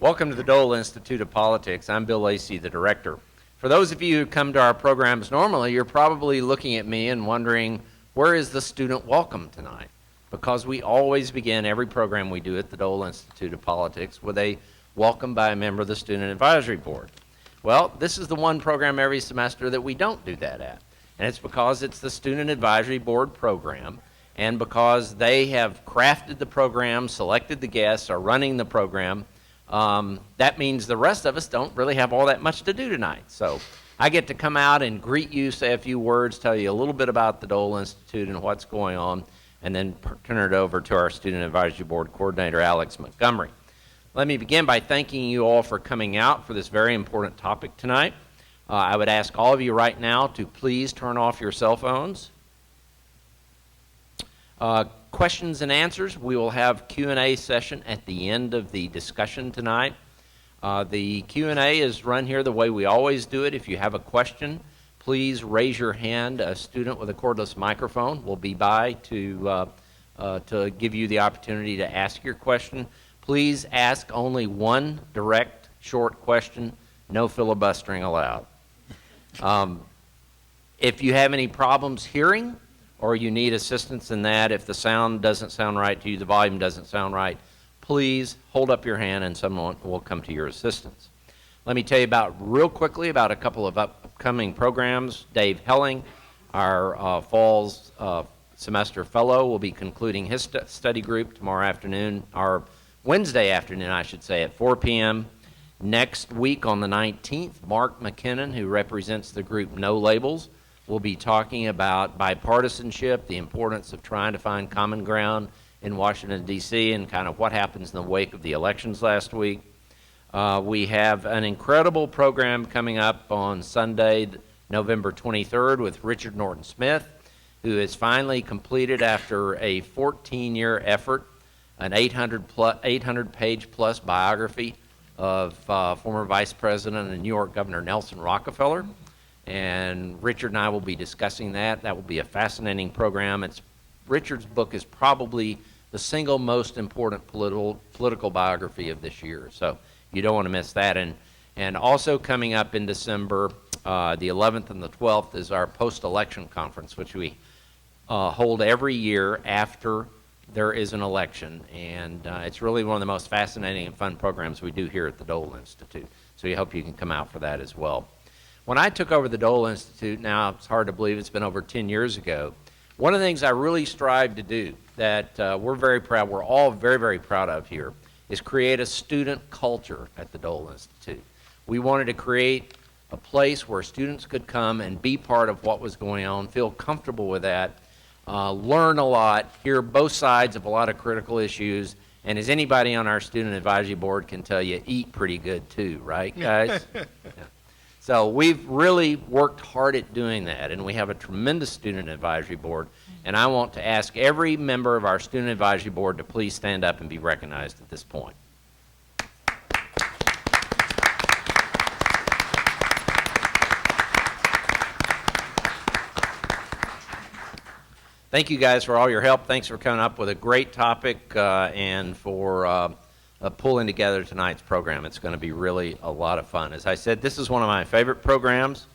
Welcome to the Dole Institute of Politics. I'm Bill Lacey, the director. For those of you who come to our programs normally, you're probably looking at me and wondering, where is the student welcome tonight? Because we always begin every program we do at the Dole Institute of Politics with a welcome by a member of the Student Advisory Board. Well, this is the one program every semester that we don't do that at. And it's because it's the Student Advisory Board program, and because they have crafted the program, selected the guests, are running the program. That means the rest of us don't really have all that much to do tonight. So I get to come out and greet you, say a few words, tell you a little bit about the Dole Institute and what's going on, and then turn it over to our Student Advisory Board Coordinator, Alex Montgomery. Let me begin by thanking you all for coming out for this very important topic tonight. I would ask all of you right now to please turn off your cell phones. Questions and answers, we will have Q&A session at the end of the discussion tonight. The Q&A is run here the way we always do it. If you have a question, please raise your hand. A student with a cordless microphone will be by to give you the opportunity to ask your question. Please ask only one direct, short question. No filibustering allowed. If you have any problems hearing, or you need assistance in that, if the sound doesn't sound right to you, the volume doesn't sound right, please hold up your hand and someone will come to your assistance. Let me tell you real quickly about a couple of upcoming programs. Dave Helling, our fall's semester fellow, will be concluding his study group tomorrow afternoon, or Wednesday afternoon, I should say, at 4 p.m. Next week on the 19th, Mark McKinnon, who represents the group No Labels, will be talking about bipartisanship, the importance of trying to find common ground in Washington, D.C., and kind of what happens in the wake of the elections last week. We have an incredible program coming up on Sunday, November 23rd, with Richard Norton Smith, who has finally completed, after a 14-year effort, an 800-page plus biography of former Vice President and New York Governor Nelson Rockefeller. And Richard and I will be discussing that. That will be a fascinating program. Richard's book is probably the single most important political biography of this year, so you don't want to miss that. And also coming up in December, the 11th and the 12th, is our post-election conference, which we hold every year after there is an election. And it's really one of the most fascinating and fun programs we do here at the Dole Institute. So we hope you can come out for that as well. When I took over the Dole Institute, now it's hard to believe it's been over 10 years ago, one of the things I really strive to do that we're all very, very proud of here, is create a student culture at the Dole Institute. We wanted to create a place where students could come and be part of what was going on, feel comfortable with that, learn a lot, hear both sides of a lot of critical issues, and as anybody on our Student Advisory Board can tell you, eat pretty good too, right, guys? Yeah. So we've really worked hard at doing that, and we have a tremendous Student Advisory Board, and I want to ask every member of our Student Advisory Board to please stand up and be recognized at this point. Thank you guys for all your help. Thanks for coming up with a great topic and for pulling together tonight's program. It's going to be really a lot of fun. As I said, this is one of my favorite programs.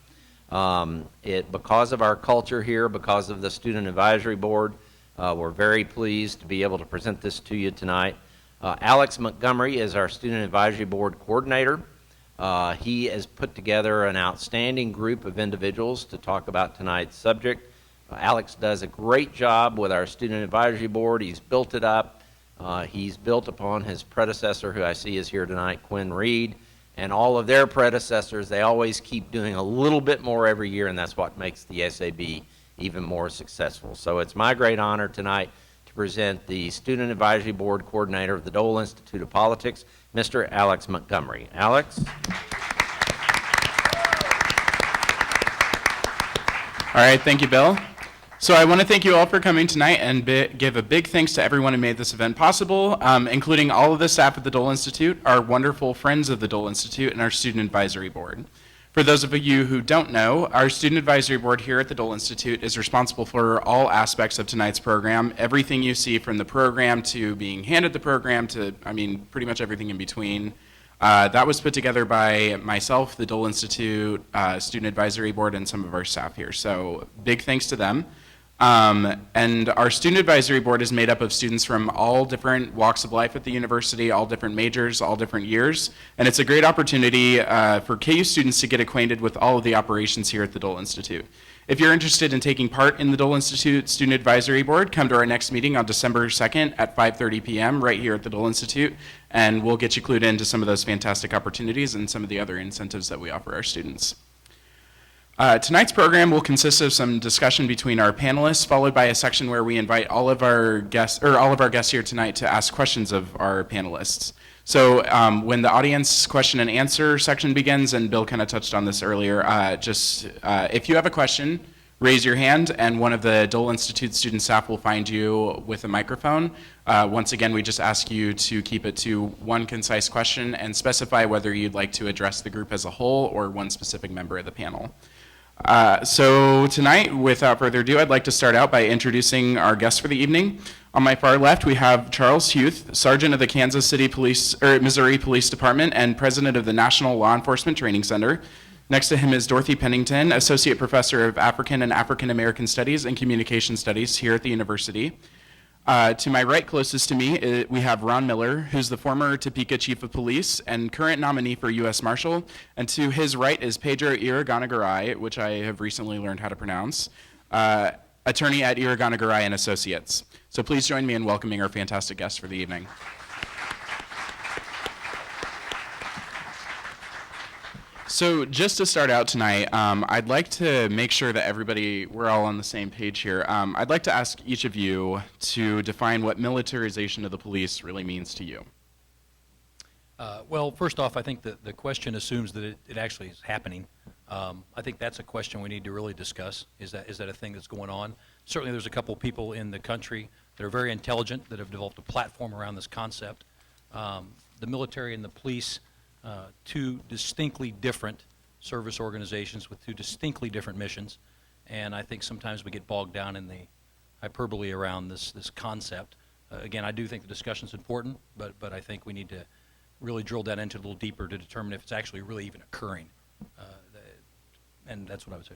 Because of our culture here, because of the Student Advisory Board, we're very pleased to be able to present this to you tonight. Alex Montgomery is our Student Advisory Board Coordinator. He has put together an outstanding group of individuals to talk about tonight's subject. Alex does a great job with our Student Advisory Board. He's built it up. He's built upon his predecessor, who I see is here tonight, Quinn Reed, and all of their predecessors. They always keep doing a little bit more every year, and that's what makes the SAB even more successful. So it's my great honor tonight to present the Student Advisory Board Coordinator of the Dole Institute of Politics, Mr. Alex Montgomery. Alex? All right, thank you, Bill. So I want to thank you all for coming tonight and give a big thanks to everyone who made this event possible, including all of the staff at the Dole Institute, our wonderful friends of the Dole Institute, and our Student Advisory Board. For those of you who don't know, our Student Advisory Board here at the Dole Institute is responsible for all aspects of tonight's program, everything you see from the program to being handed the program to, pretty much everything in between. That was put together by myself, the Dole Institute, Student Advisory Board, and some of our staff here. So big thanks to them. And our Student Advisory Board is made up of students from all different walks of life at the university, all different majors, all different years. And it's a great opportunity for KU students to get acquainted with all of the operations here at the Dole Institute. If you're interested in taking part in the Dole Institute Student Advisory Board, come to our next meeting on December 2nd at 5:30 p.m. right here at the Dole Institute, and we'll get you clued into some of those fantastic opportunities and some of the other incentives that we offer our students. Tonight's program will consist of some discussion between our panelists, followed by a section where we invite all of our guests here tonight to ask questions of our panelists. So when the audience question and answer section begins, and Bill kind of touched on this earlier, if you have a question, raise your hand, and one of the Dole Institute student staff will find you with a microphone. Once again, we just ask you to keep it to one concise question and specify whether you'd like to address the group as a whole or one specific member of the panel. So tonight, without further ado, I'd like to start out by introducing our guests for the evening. On my far left, we have Charles Huth, Sergeant of the Missouri Police Department and President of the National Law Enforcement Training Center. Next to him is Dorthy Pennington, Associate Professor of African and African American Studies and Communication Studies here at the university. To my right, closest to me, we have Ron Miller, who's the former Topeka Chief of Police and current nominee for U.S. Marshal. And to his right is Pedro Irigonegaray, which I have recently learned how to pronounce, attorney at Irigonegaray and Associates. So please join me in welcoming our fantastic guests for the evening. So just to start out tonight, I'd like to make sure that we're all on the same page here. I'd like to ask each of you to define what militarization of the police really means to you. Well, first off, I think that the question assumes that it actually is happening. I think that's a question we need to really discuss. Is that a thing that's going on? Certainly there's a couple people in the country that are very intelligent that have developed a platform around this concept. The military and the police, two distinctly different service organizations with two distinctly different missions, and I think sometimes we get bogged down in the hyperbole around this concept. Again, I do think the discussion's important, but I think we need to really drill down into it a little deeper to determine if it's actually really even occurring, and that's what I would say.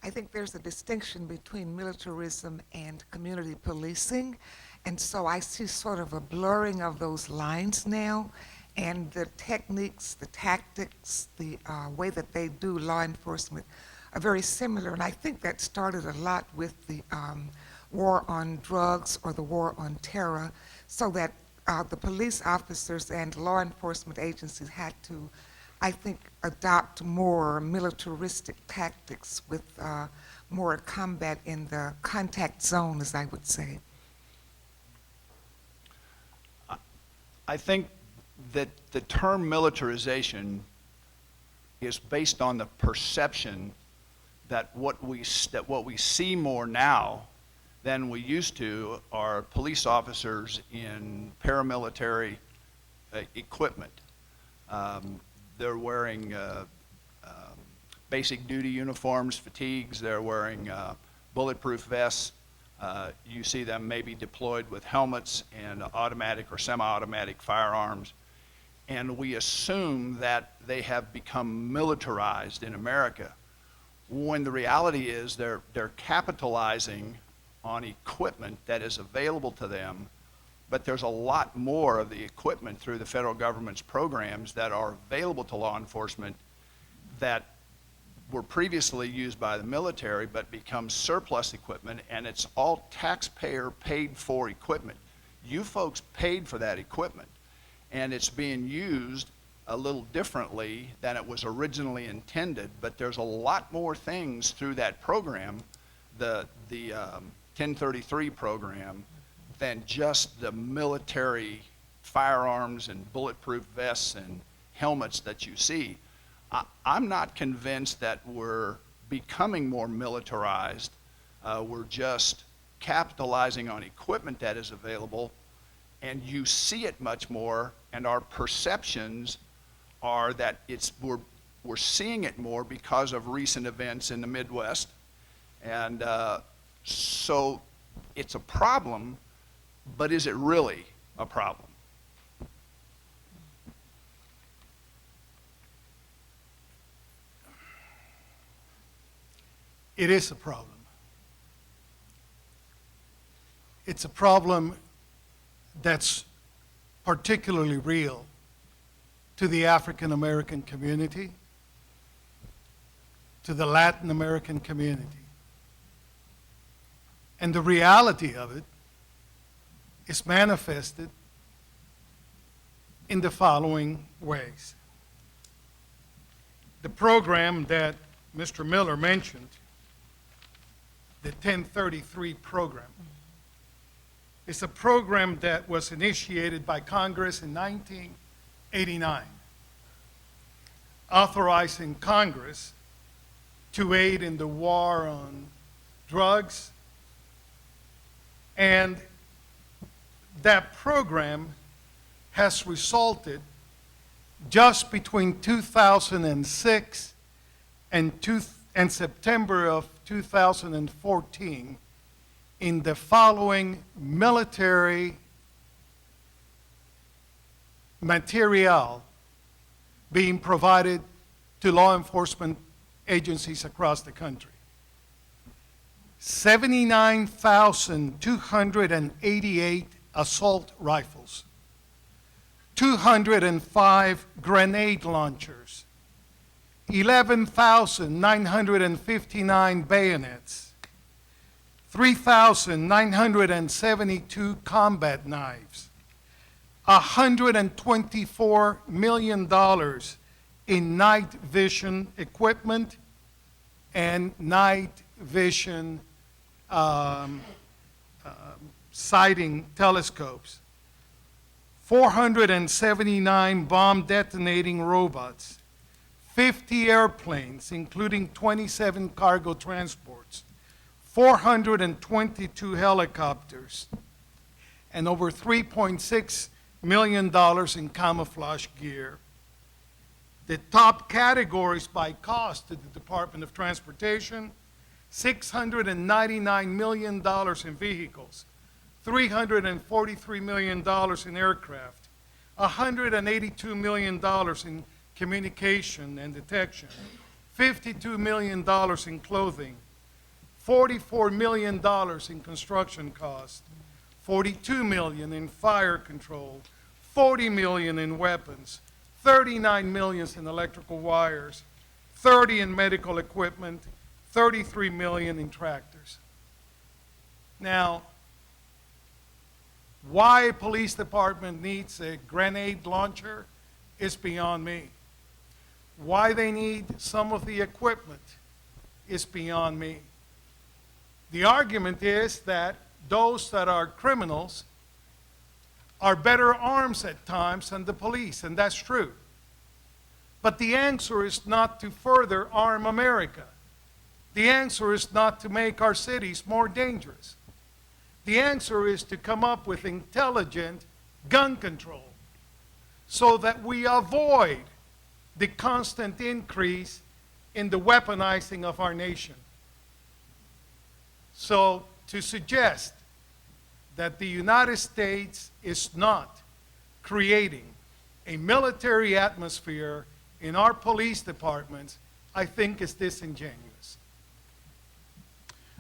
I think there's a distinction between militarism and community policing, and so I see sort of a blurring of those lines now. And the techniques, the tactics, the way that they do law enforcement are very similar. And I think that started a lot with the war on drugs or the war on terror, so that the police officers and law enforcement agencies had to, I think, adopt more militaristic tactics with more combat in the contact zone, as I would say. I think that the term militarization is based on the perception that what we see more now than we used to are police officers in paramilitary equipment. They're wearing basic duty uniforms, fatigues. They're wearing bulletproof vests. You see them maybe deployed with helmets and automatic or semi-automatic firearms. And we assume that they have become militarized in America, when the reality is they're capitalizing on equipment that is available to them, but there's a lot more of the equipment through the federal government's programs that are available to law enforcement that were previously used by the military but become surplus equipment, and it's all taxpayer paid for equipment. You folks paid for that equipment, and it's being used a little differently than it was originally intended, but there's a lot more things through that program, the 1033 program, than just the military firearms and bulletproof vests and helmets that you see. I'm not convinced that we're becoming more militarized. We're just capitalizing on equipment that is available, and you see it much more, and our perceptions are that we're seeing it more because of recent events in the Midwest. And so it's a problem, but is it really a problem? it is a problem. It's a problem that's particularly real to the African American community, to the Latin American community. And the reality of it is manifested in the following ways. The program that Mr. Miller mentioned, the 1033 program, is a program that was initiated by Congress in 1989, authorizing Congress to aid in the war on drugs. And that program has resulted just between 2006 and September of 2014 in the following military material being provided to law enforcement agencies across the country. 79,288 assault rifles, 205 grenade launchers, 11,959 bayonets, 3,972 combat knives, $124 million in night vision equipment and night vision sighting telescopes, 479 bomb detonating robots, 50 airplanes, including 27 cargo transports, 422 helicopters, and over $3.6 million in camouflage gear. The top categories by cost to the Department of Transportation: $699 million in vehicles, $343 million in aircraft, $182 million in communication and detection, $52 million in clothing, $44 million in construction costs, $42 million in fire control, $40 million in weapons, $39 million in electrical wires, $30 in medical equipment, $33 million in tractors. Now, why a police department needs a grenade launcher is beyond me. Why they need some of the equipment is beyond me. The argument is that those that are criminals are better arms at times than the police, and that's true. But the answer is not to further arm America. The answer is not to make our cities more dangerous. The answer is to come up with intelligent gun control so that we avoid the constant increase in the weaponizing of our nation. So to suggest that the United States is not creating a military atmosphere in our police departments, I think is disingenuous.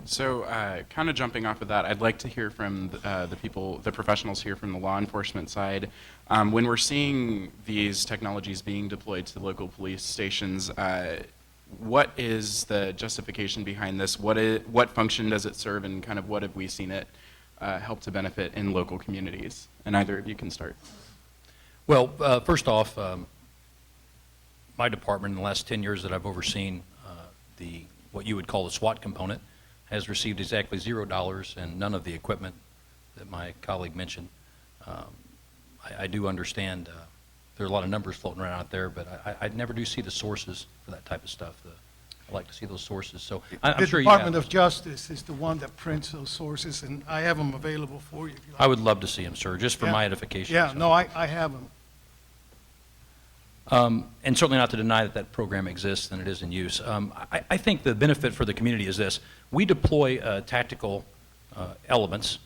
So kind of jumping off of that, I'd like to hear from the professionals here from the law enforcement side. When we're seeing these technologies being deployed to local police stations, what is the justification behind this? What function does it serve, and kind of what have we seen it help to benefit in local communities? And either of you can start. Well, first off, my department in the last 10 years that I've overseen what you would call the SWAT component has received exactly $0 and none of the equipment that my colleague mentioned. I do understand there are a lot of numbers floating around out there, but I never do see the sources for that type of stuff. I like to see those sources. So I'm sure the Department of Justice is the one that prints those sources, and I have them available for you. If you like. I would love to see them, sir, just for my edification. Yeah, so. no, I have them. And certainly not to deny that that program exists and it is in use. I think the benefit for the community is this. We deploy tactical elements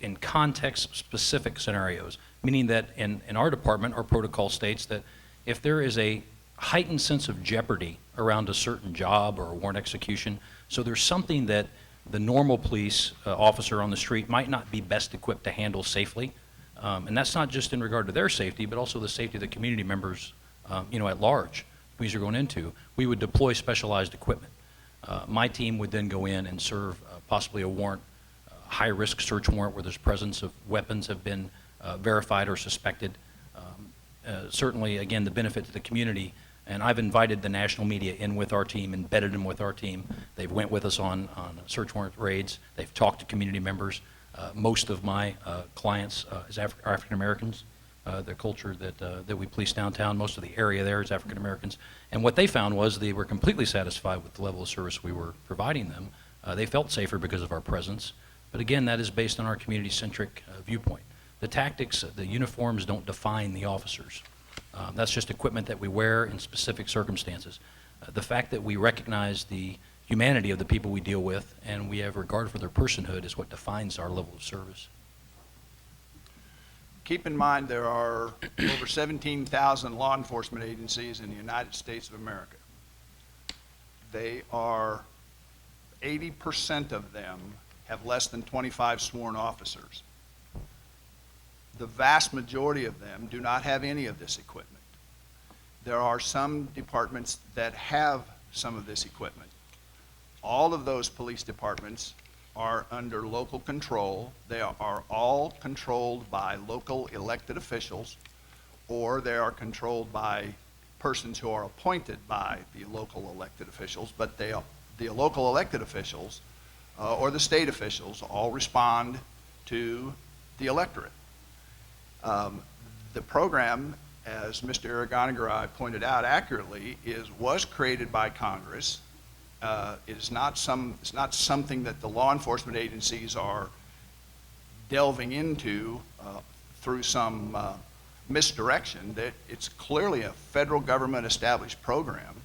in context-specific scenarios, meaning that in our department, our protocol states that if there is a heightened sense of jeopardy around a certain job or a warrant execution. So there's something that the normal police officer on the street might not be best equipped to handle safely. And that's not just in regard to their safety, but also the safety of the community members, at large, communities are going into. We would deploy specialized equipment. My team would then go in and serve possibly a warrant, high-risk search warrant where there's presence of weapons have been verified or suspected. Certainly, again, the benefit to the community, and I've invited the national media in with our team, embedded them with our team. They've went with us on search warrant raids. They've talked to community members. Most of my clients is African Americans. The culture that we police downtown, most of the area there is African Americans. And what they found was they were completely satisfied with the level of service we were providing them. They felt safer because of our presence. But again, that is based on our community-centric viewpoint. The tactics, the uniforms don't define the officers. That's just equipment that we wear in specific circumstances. The fact that we recognize the humanity of the people we deal with and we have regard for their personhood is what defines our level of service. Keep in mind there are over 17,000 law enforcement agencies in the United States of America. They are, 80% of them have less than 25 sworn officers. The vast majority of them do not have any of this equipment. There are some departments that have some of this equipment. All of those police departments are under local control. They are all controlled by local elected officials, or they are controlled by persons who are appointed by the local elected officials, but the local elected officials or the state officials all respond to the electorate. The program, as Mr. Irigonegaray pointed out accurately, was created by Congress. It's not something that the law enforcement agencies are delving into through some misdirection. That it's clearly a federal government established program.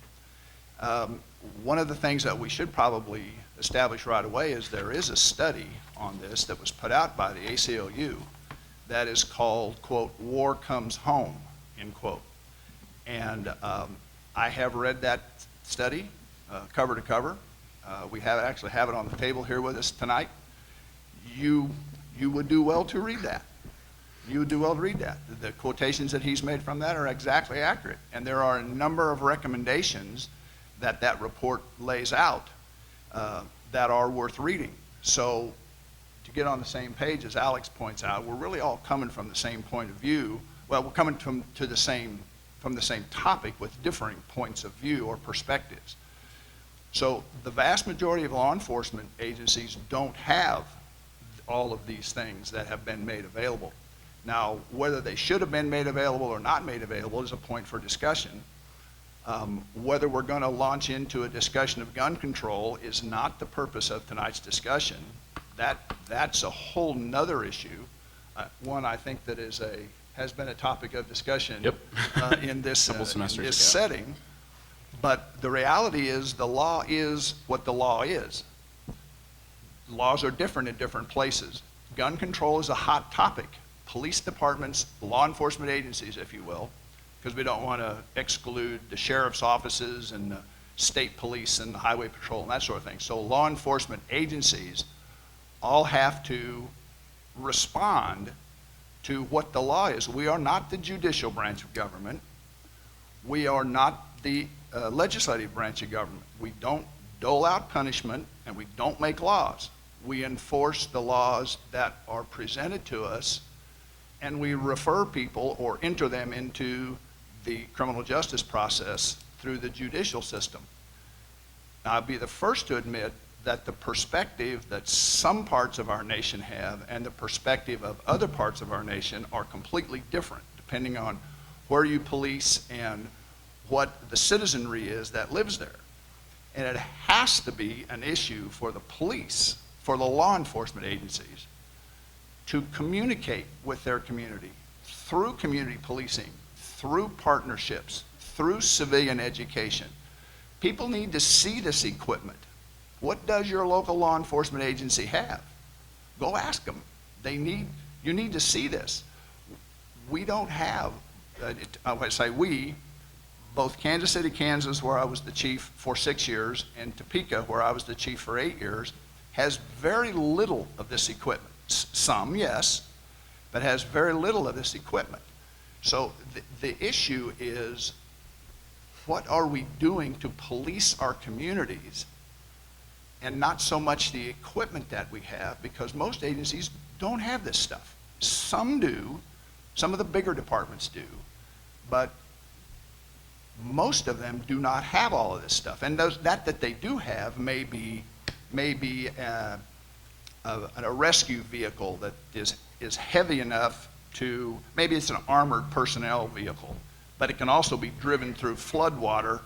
One of the things that we should probably establish right away is there is a study on this that was put out by the ACLU that is called, quote, "War Comes Home," end quote. And I have read that study cover to cover. We actually have it on the table here with us tonight. You would do well to read that. You would do well to read that. The quotations that he's made from that are exactly accurate. And there are a number of recommendations that report lays out that are worth reading. So to get on the same page, as Alex points out, we're really all coming from the same point of view. Well, we're coming from the same topic with differing points of view or perspectives. So the vast majority of law enforcement agencies don't have all of these things that have been made available. Now, whether they should have been made available or not made available is a point for discussion. Whether we're going to launch into a discussion of gun control is not the purpose of tonight's discussion. That's a whole nother issue. One I think that has been a topic of discussion in this setting. But the reality is the law is what the law is. Laws are different in different places. Gun control is a hot topic. Police departments, law enforcement agencies, if you will, because we don't want to exclude the sheriff's offices and the state police and the highway patrol and that sort of thing. So law enforcement agencies all have to respond to what the law is. We are not the judicial branch of government. We are not the legislative branch of government. We don't dole out punishment and we don't make laws. We enforce the laws that are presented to us, and we refer people or enter them into the criminal justice process through the judicial system. Now, I'd be the first to admit that the perspective that some parts of our nation have and the perspective of other parts of our nation are completely different, depending on where you police and what the citizenry is that lives there. And it has to be an issue for the police, for the law enforcement agencies, to communicate with their community through community policing, through partnerships, through civilian education. People need to see this equipment. What does your local law enforcement agency have? Go ask them. You need to see this. We don't have, I say we, both Kansas City, Kansas, where I was the chief for 6 years, and Topeka, where I was the chief for 8 years, has very little of this equipment. Some, yes, but has very little of this equipment. So the issue is, what are we doing to police our communities, and not so much the equipment that we have, because most agencies don't have this stuff. Some do, some of the bigger departments do, but most of them do not have all of this stuff. And that they do have may be a rescue vehicle that is heavy enough to, maybe it's an armored personnel vehicle, but it can also be driven through flood water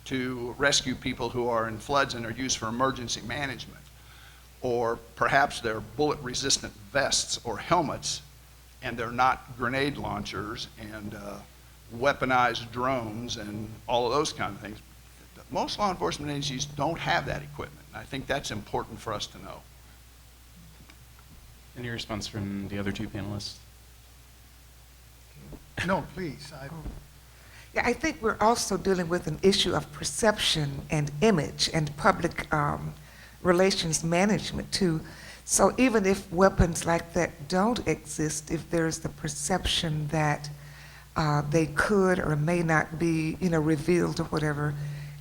to rescue people who are in floods and are used for emergency management. Or perhaps they're bullet-resistant vests or helmets, and they're not grenade launchers and weaponized drones and all of those kind of things. Most law enforcement agencies don't have that equipment, and I think that's important for us to know. Any response from the other two panelists? No, please. Yeah, I think we're also dealing with an issue of perception and image and public relations management too. So even if weapons like that don't exist, if there's the perception that they could or may not be, revealed or whatever,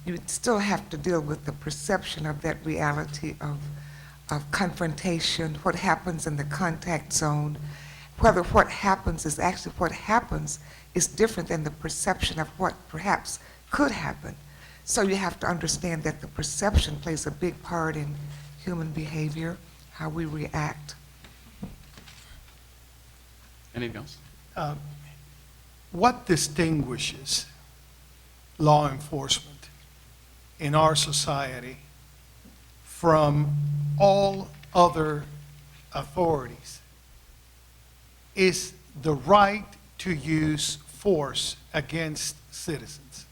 you still have to deal with the perception of that reality of confrontation, what happens in the contact zone, whether what happens is actually what happens is different than the perception of what perhaps could happen. So you have to understand that the perception plays a big part in human behavior, how we react. Anything else? What distinguishes law enforcement in our society from all other authorities is the right to use force against citizens.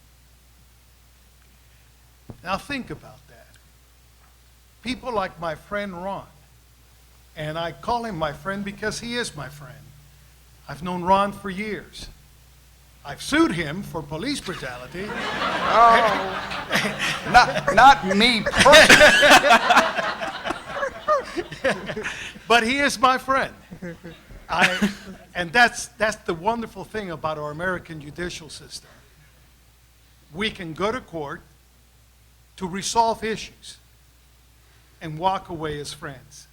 Now think about that. People like my friend Ron, and I call him my friend because he is my friend. I've known Ron for years. I've sued him for police brutality. Not me personally. But he is my friend. And that's the wonderful thing about our American judicial system. We can go to court to resolve issues and walk away as friends.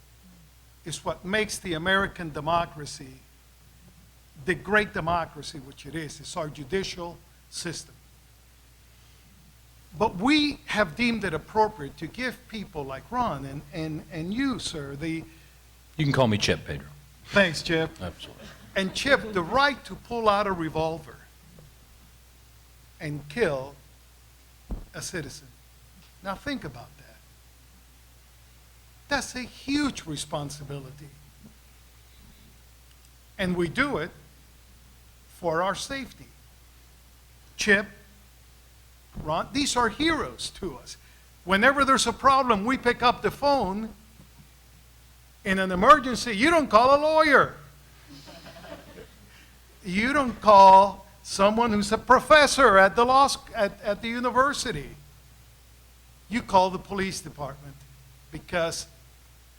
It's what makes the American democracy the great democracy which it is. It's our judicial system. But we have deemed it appropriate to give people like Ron and you, sir, You can call me Chip, Pedro. thanks, Chip, Absolutely. and Chip, the right to pull out a revolver and kill a citizen. Now think about that. That's a huge responsibility. And we do it for our safety. Chip, Ron, these are heroes to us. Whenever there's a problem, we pick up the phone. In an emergency, you don't call a lawyer. You don't call someone who's a professor at the at the university. You call the police department because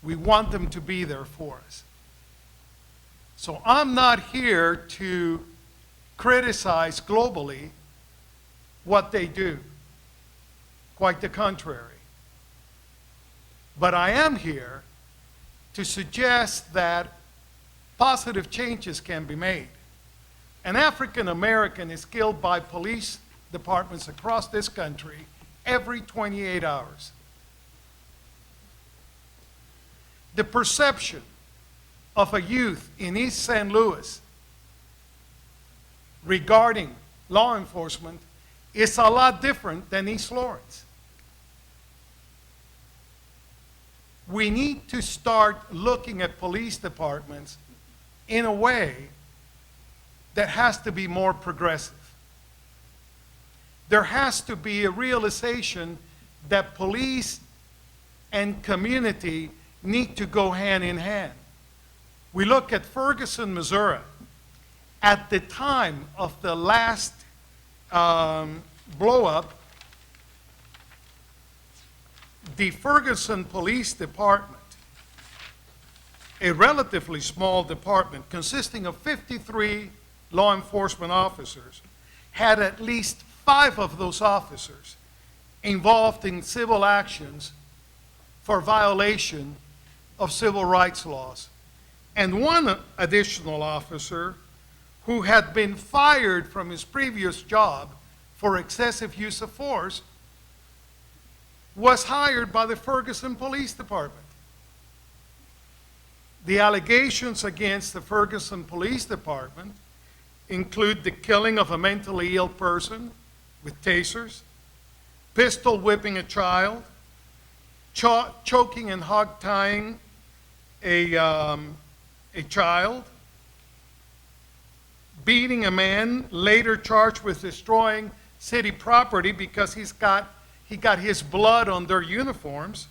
we want them to be there for us. So I'm not here to criticize globally what they do. Quite the contrary. But I am here to suggest that positive changes can be made. An African American is killed by police departments across this country every 28 hours. The perception of a youth in East St. Louis regarding law enforcement is a lot different than East Lawrence. We need to start looking at police departments in a way that has to be more progressive. There has to be a realization that police and community need to go hand in hand. We look at Ferguson, Missouri. At the time of the last blow up the Ferguson Police Department, a relatively small department consisting of 53 law enforcement officers, had at least 5 of those officers involved in civil actions for violation of civil rights laws, and 1 additional officer who had been fired from his previous job for excessive use of force was hired by the Ferguson Police Department. The allegations against the Ferguson Police Department include the killing of a mentally ill person with tasers, pistol whipping a child, choking and hog-tying a child, beating a man later charged with destroying city property because he got his blood on their uniforms.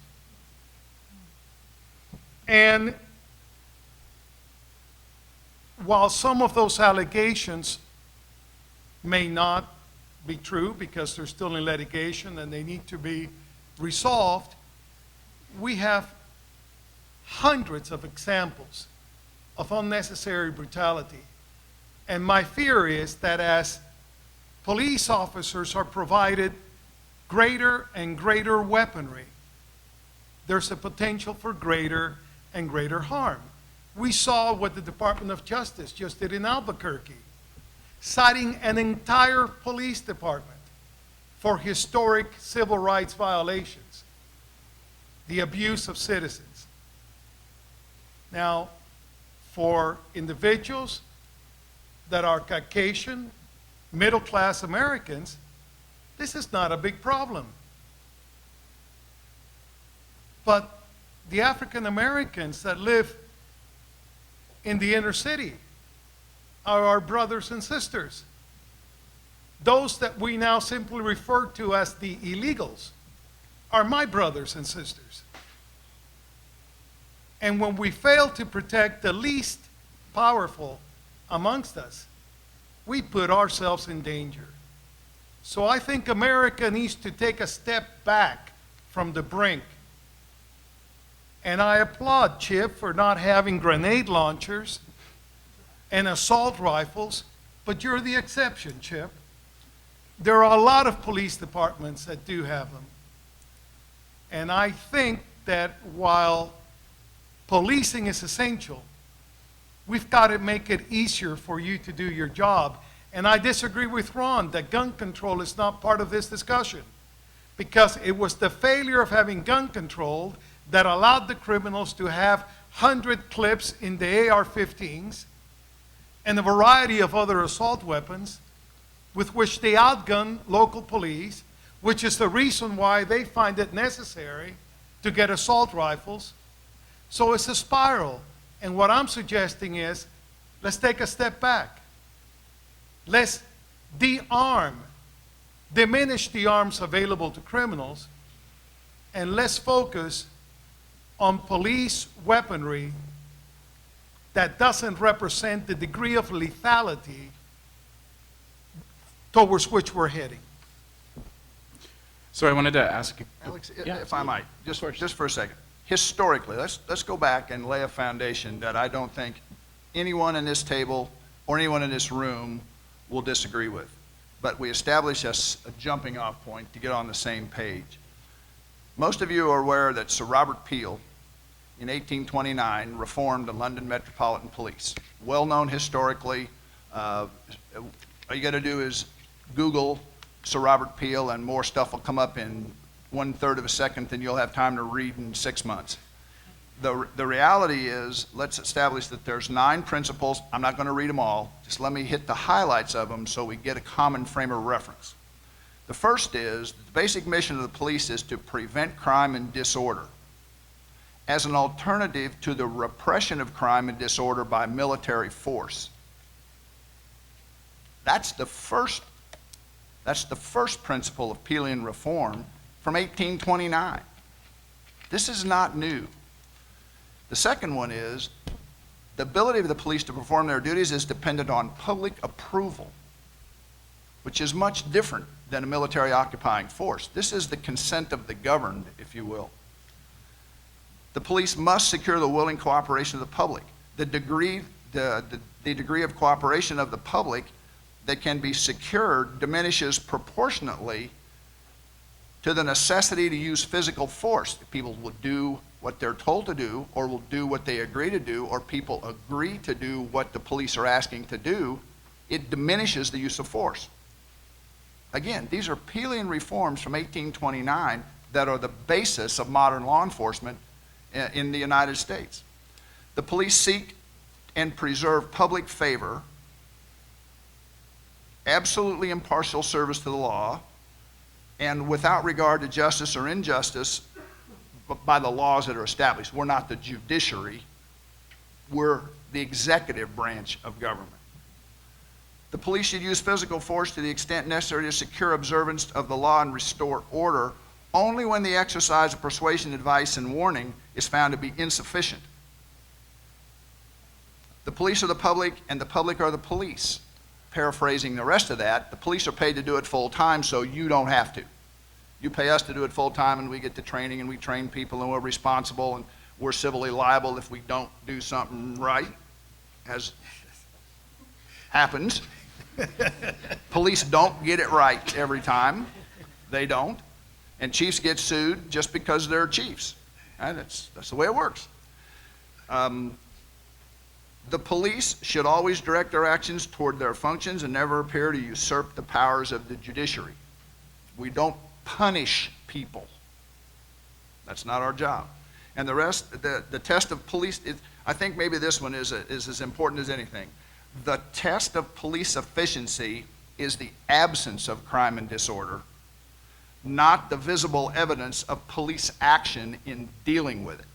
And while some of those allegations may not be true because they're still in litigation and they need to be resolved, we have hundreds of examples of unnecessary brutality. And my fear is that as police officers are provided greater and greater weaponry, there's a potential for greater and greater harm. We saw what the Department of Justice just did in Albuquerque, citing an entire police department for historic civil rights violations, the abuse of citizens. Now, for individuals that are Caucasian, middle-class Americans, this is not a big problem. But the African Americans that live in the inner city are our brothers and sisters. Those that we now simply refer to as the illegals are my brothers and sisters. And when we fail to protect the least powerful amongst us, we put ourselves in danger. So I think America needs to take a step back from the brink. And I applaud Chip for not having grenade launchers and assault rifles, but you're the exception, Chip. There are a lot of police departments that do have them. And I think that while policing is essential, we've got to make it easier for you to do your job. And I disagree with Ron that gun control is not part of this discussion, because it was the failure of having gun control that allowed the criminals to have 100 clips in the AR-15s and a variety of other assault weapons with which they outgun local police, which is the reason why they find it necessary to get assault rifles. So it's a spiral. And what I'm suggesting is, let's take a step back. Let's de-arm, diminish the arms available to criminals, and let's focus on police weaponry that doesn't represent the degree of lethality towards which we're heading. So I wanted to ask. Alex, Yeah, if I might, just for a second. Historically, let's go back and lay a foundation that I don't think anyone in this table or anyone in this room will disagree with. But we establish a jumping off point to get on the same page. Most of you are aware that Sir Robert Peel, in 1829, reformed the London Metropolitan Police. Well known historically. All you got to do is Google Sir Robert Peel and more stuff will come up in 1/3 of a second than you'll have time to read in 6 months. The reality is, let's establish that there's 9 principles. I'm not going to read them all. Just let me hit the highlights of them so we get a common frame of reference. The first is, the basic mission of the police is to prevent crime and disorder as an alternative to the repression of crime and disorder by military force. That's the first principle of Peelian reform from 1829. This is not new. The second one is, the ability of the police to perform their duties is dependent on public approval. which is much different than a military occupying force. This is the consent of the governed, if you will. The police must secure the willing cooperation of the public. The degree of cooperation of the public that can be secured diminishes proportionately to the necessity to use physical force. People will do what they're told to do, or will do what they agree to do, or people agree to do what the police are asking to do. It diminishes the use of force. Again, these are Peelian reforms from 1829 that are the basis of modern law enforcement in the United States. The police seek and preserve public favor, absolutely impartial service to the law, and without regard to justice or injustice by the laws that are established. We're not the judiciary, we're the executive branch of government. The police should use physical force to the extent necessary to secure observance of the law and restore order only when the exercise of persuasion, advice, and warning is found to be insufficient. The police are the public, and the public are the police. Paraphrasing the rest of that, the police are paid to do it full time, so you don't have to. You pay us to do it full time, and we get the training, and we train people, and we're responsible, and we're civilly liable if we don't do something right, as happens. Police don't get it right every time. They don't. And chiefs get sued just because they're chiefs. And that's the way it works. The police should always direct their actions toward their functions and never appear to usurp the powers of the judiciary. We don't punish people. That's not our job. And the rest, the test of police, I think maybe this one is as important as anything. The test of police efficiency is the absence of crime and disorder, not the visible evidence of police action in dealing with it.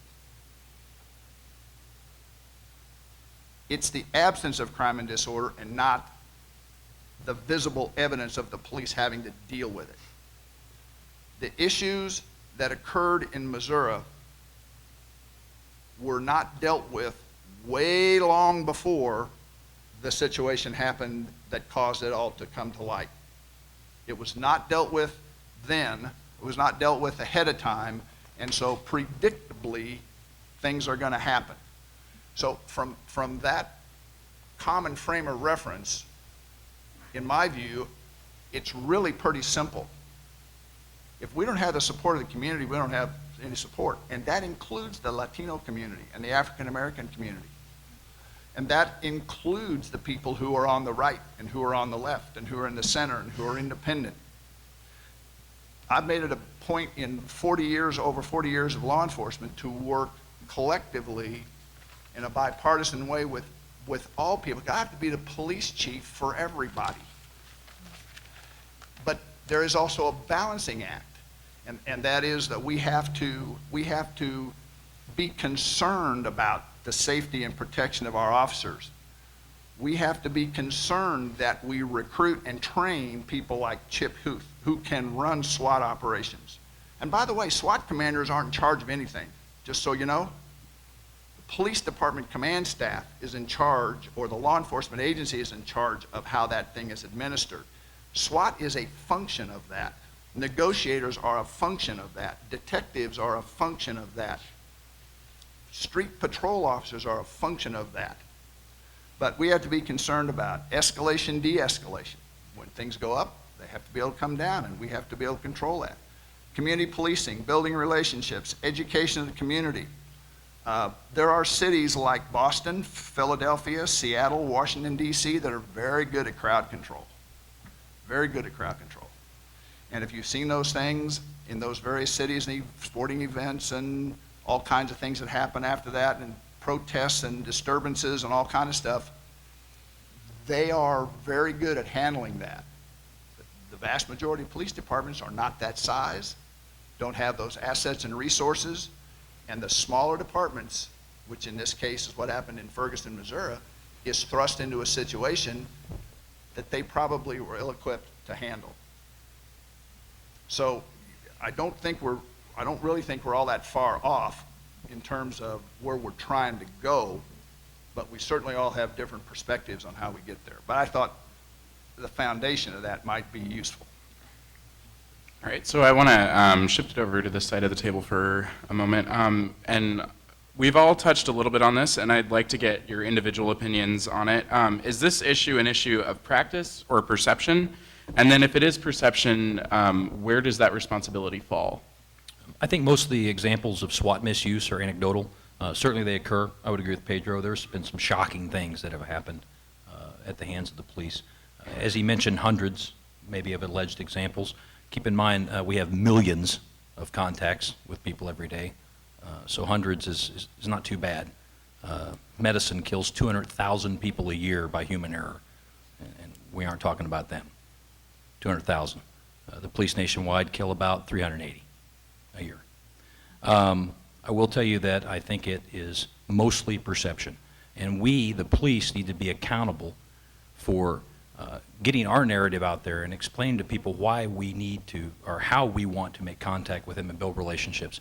It's the absence of crime and disorder and not the visible evidence of the police having to deal with it. The issues that occurred in Missouri were not dealt with way long before the situation happened that caused it all to come to light. It was not dealt with then, it was not dealt with ahead of time, and so predictably things are going to happen. So from that common frame of reference, in my view, it's really pretty simple. If we don't have the support of the community, we don't have any support. And that includes the Latino community and the African American community. And that includes the people who are on the right and who are on the left and who are in the center and who are independent. I've made it a point in over 40 years of law enforcement to work collectively in a bipartisan way with all people. I have to be the police chief for everybody. But there is also a balancing act, and that is that we have to be concerned about the safety and protection of our officers. We have to be concerned that we recruit and train people like Chip Huth, who can run SWAT operations. And by the way, SWAT commanders aren't in charge of anything, just so you know. The police department command staff is in charge, or the law enforcement agency is in charge of how that thing is administered. SWAT is a function of that. Negotiators are a function of that. Detectives are a function of that. Street patrol officers are a function of that. But we have to be concerned about escalation, de-escalation. When things go up, they have to be able to come down, and we have to be able to control that. Community policing, building relationships, education of the community. There are cities like Boston, Philadelphia, Seattle, Washington, D.C. that are very good at crowd control. Very good at crowd control. And if you've seen those things in those various cities and sporting events and all kinds of things that happen after that, and protests and disturbances and all kind of stuff, they are very good at handling that. The vast majority of police departments are not that size, don't have those assets and resources, and the smaller departments, which in this case is what happened in Ferguson, Missouri, is thrust into a situation that they probably were ill-equipped to handle. So I don't really think we're all that far off in terms of where we're trying to go, but we certainly all have different perspectives on how we get there. But I thought the foundation of that might be useful. All right, so I want to shift it over to this side of the table for a moment. And we've all touched a little bit on this, and I'd like to get your individual opinions on it. Is this issue an issue of practice or perception? And then if it is perception, where does that responsibility fall? I think most of the examples of SWAT misuse are anecdotal. Certainly they occur. I would agree with Pedro. There's been some shocking things that have happened at the hands of the police. As he mentioned, hundreds maybe of alleged examples. Keep in mind, we have millions of contacts with people every day, so hundreds is not too bad. Medicine kills 200,000 people a year by human error, and we aren't talking about them. 200,000. The police nationwide kill about 380 a year. I will tell you that I think it is mostly perception, and we, the police, need to be accountable for getting our narrative out there and explaining to people why we need to, or how we want to make contact with them and build relationships.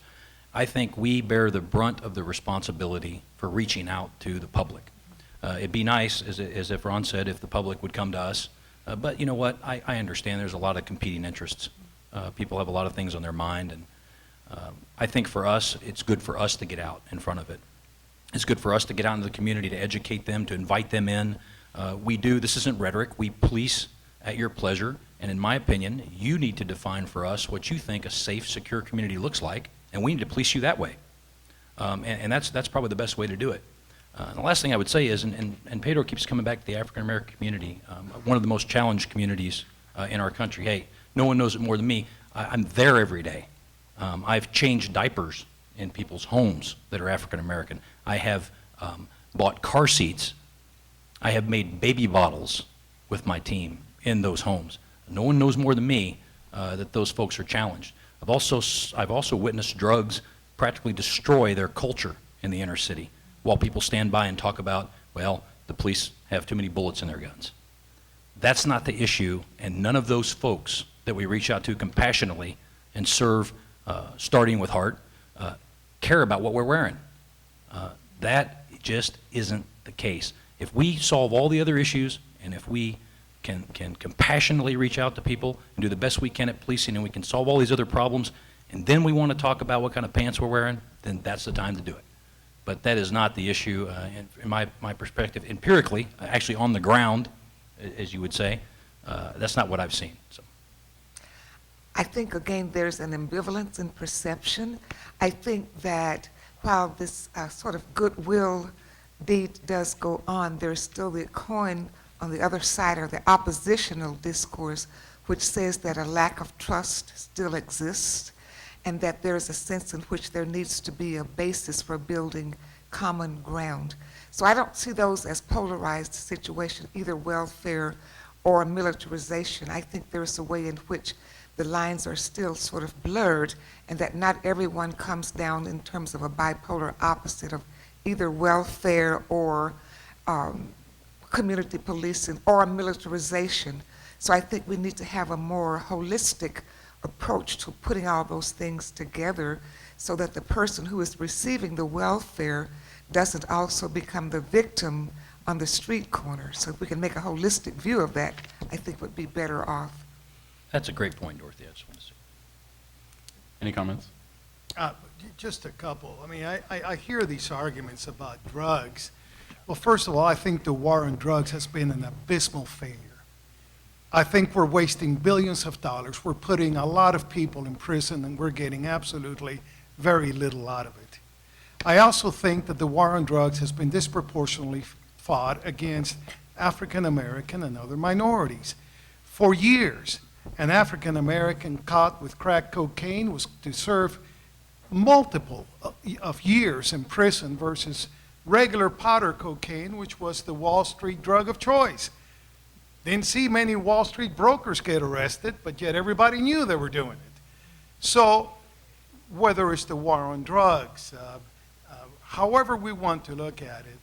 I think we bear the brunt of the responsibility for reaching out to the public. It'd be nice, as if Ron said, if the public would come to us, but you know what, I understand there's a lot of competing interests. People have a lot of things on their mind, and I think for us, it's good for us to get out in front of it. It's good for us to get out into the community, to educate them, to invite them in. This isn't rhetoric, we police at your pleasure, and in my opinion, you need to define for us what you think a safe, secure community looks like, and we need to police you that way. And that's probably the best way to do it. The last thing I would say is, and Pedro keeps coming back to the African American community, one of the most challenged communities in our country. Hey, no one knows it more than me. I'm there every day. I've changed diapers in people's homes that are African American. I have bought car seats. I have made baby bottles with my team in those homes. No one knows more than me that those folks are challenged. I've also witnessed drugs practically destroy their culture in the inner city while people stand by and talk about, well, the police have too many bullets in their guns. That's not the issue, and none of those folks that we reach out to compassionately and serve, starting with heart, care about what we're wearing. That just isn't the case. If we solve all the other issues, and if we can compassionately reach out to people and do the best we can at policing, and we can solve all these other problems, and then we want to talk about what kind of pants we're wearing, then that's the time to do it. But that is not the issue, in my perspective, empirically, actually on the ground, as you would say, that's not what I've seen. So. I think, again, there's an ambivalence in perception. I think that while this sort of goodwill deed does go on, there's still the coin on the other side, or the oppositional discourse, which says that a lack of trust still exists, and that there's a sense in which there needs to be a basis for building common ground. So I don't see those as polarized situations, either welfare or militarization. I think there's a way in which the lines are still sort of blurred, and that not everyone comes down in terms of a bipolar opposite of either welfare or community policing or militarization. So I think we need to have a more holistic approach to putting all those things together so that the person who is receiving the welfare doesn't also become the victim on the street corner. So if we can make a holistic view of that, I think we'd be better off. That's a great point, Dorothy. I just want to say. Any comments? Just a couple. I mean, I hear these arguments about drugs. Well, first of all, I think the war on drugs has been an abysmal failure. I think we're wasting billions of dollars. We're putting a lot of people in prison, and we're getting absolutely very little out of it. I also think that the war on drugs has been disproportionately fought against African American and other minorities. For years, an African American caught with crack cocaine was to serve multiple of years in prison versus regular powder cocaine, which was the Wall Street drug of choice. Didn't see many Wall Street brokers get arrested, but yet everybody knew they were doing it. So whether it's the war on drugs, however we want to look at it,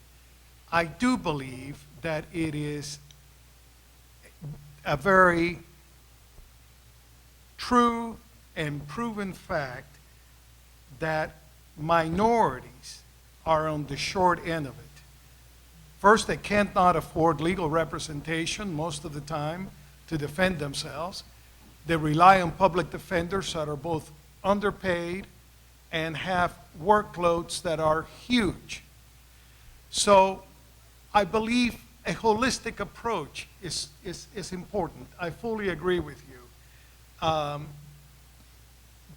I do believe that it is a very true and proven fact that minorities are on the short end of it. First, they can't not afford legal representation most of the time. to defend themselves. They rely on public defenders that are both underpaid and have workloads that are huge. So I believe a holistic approach is important. I fully agree with you.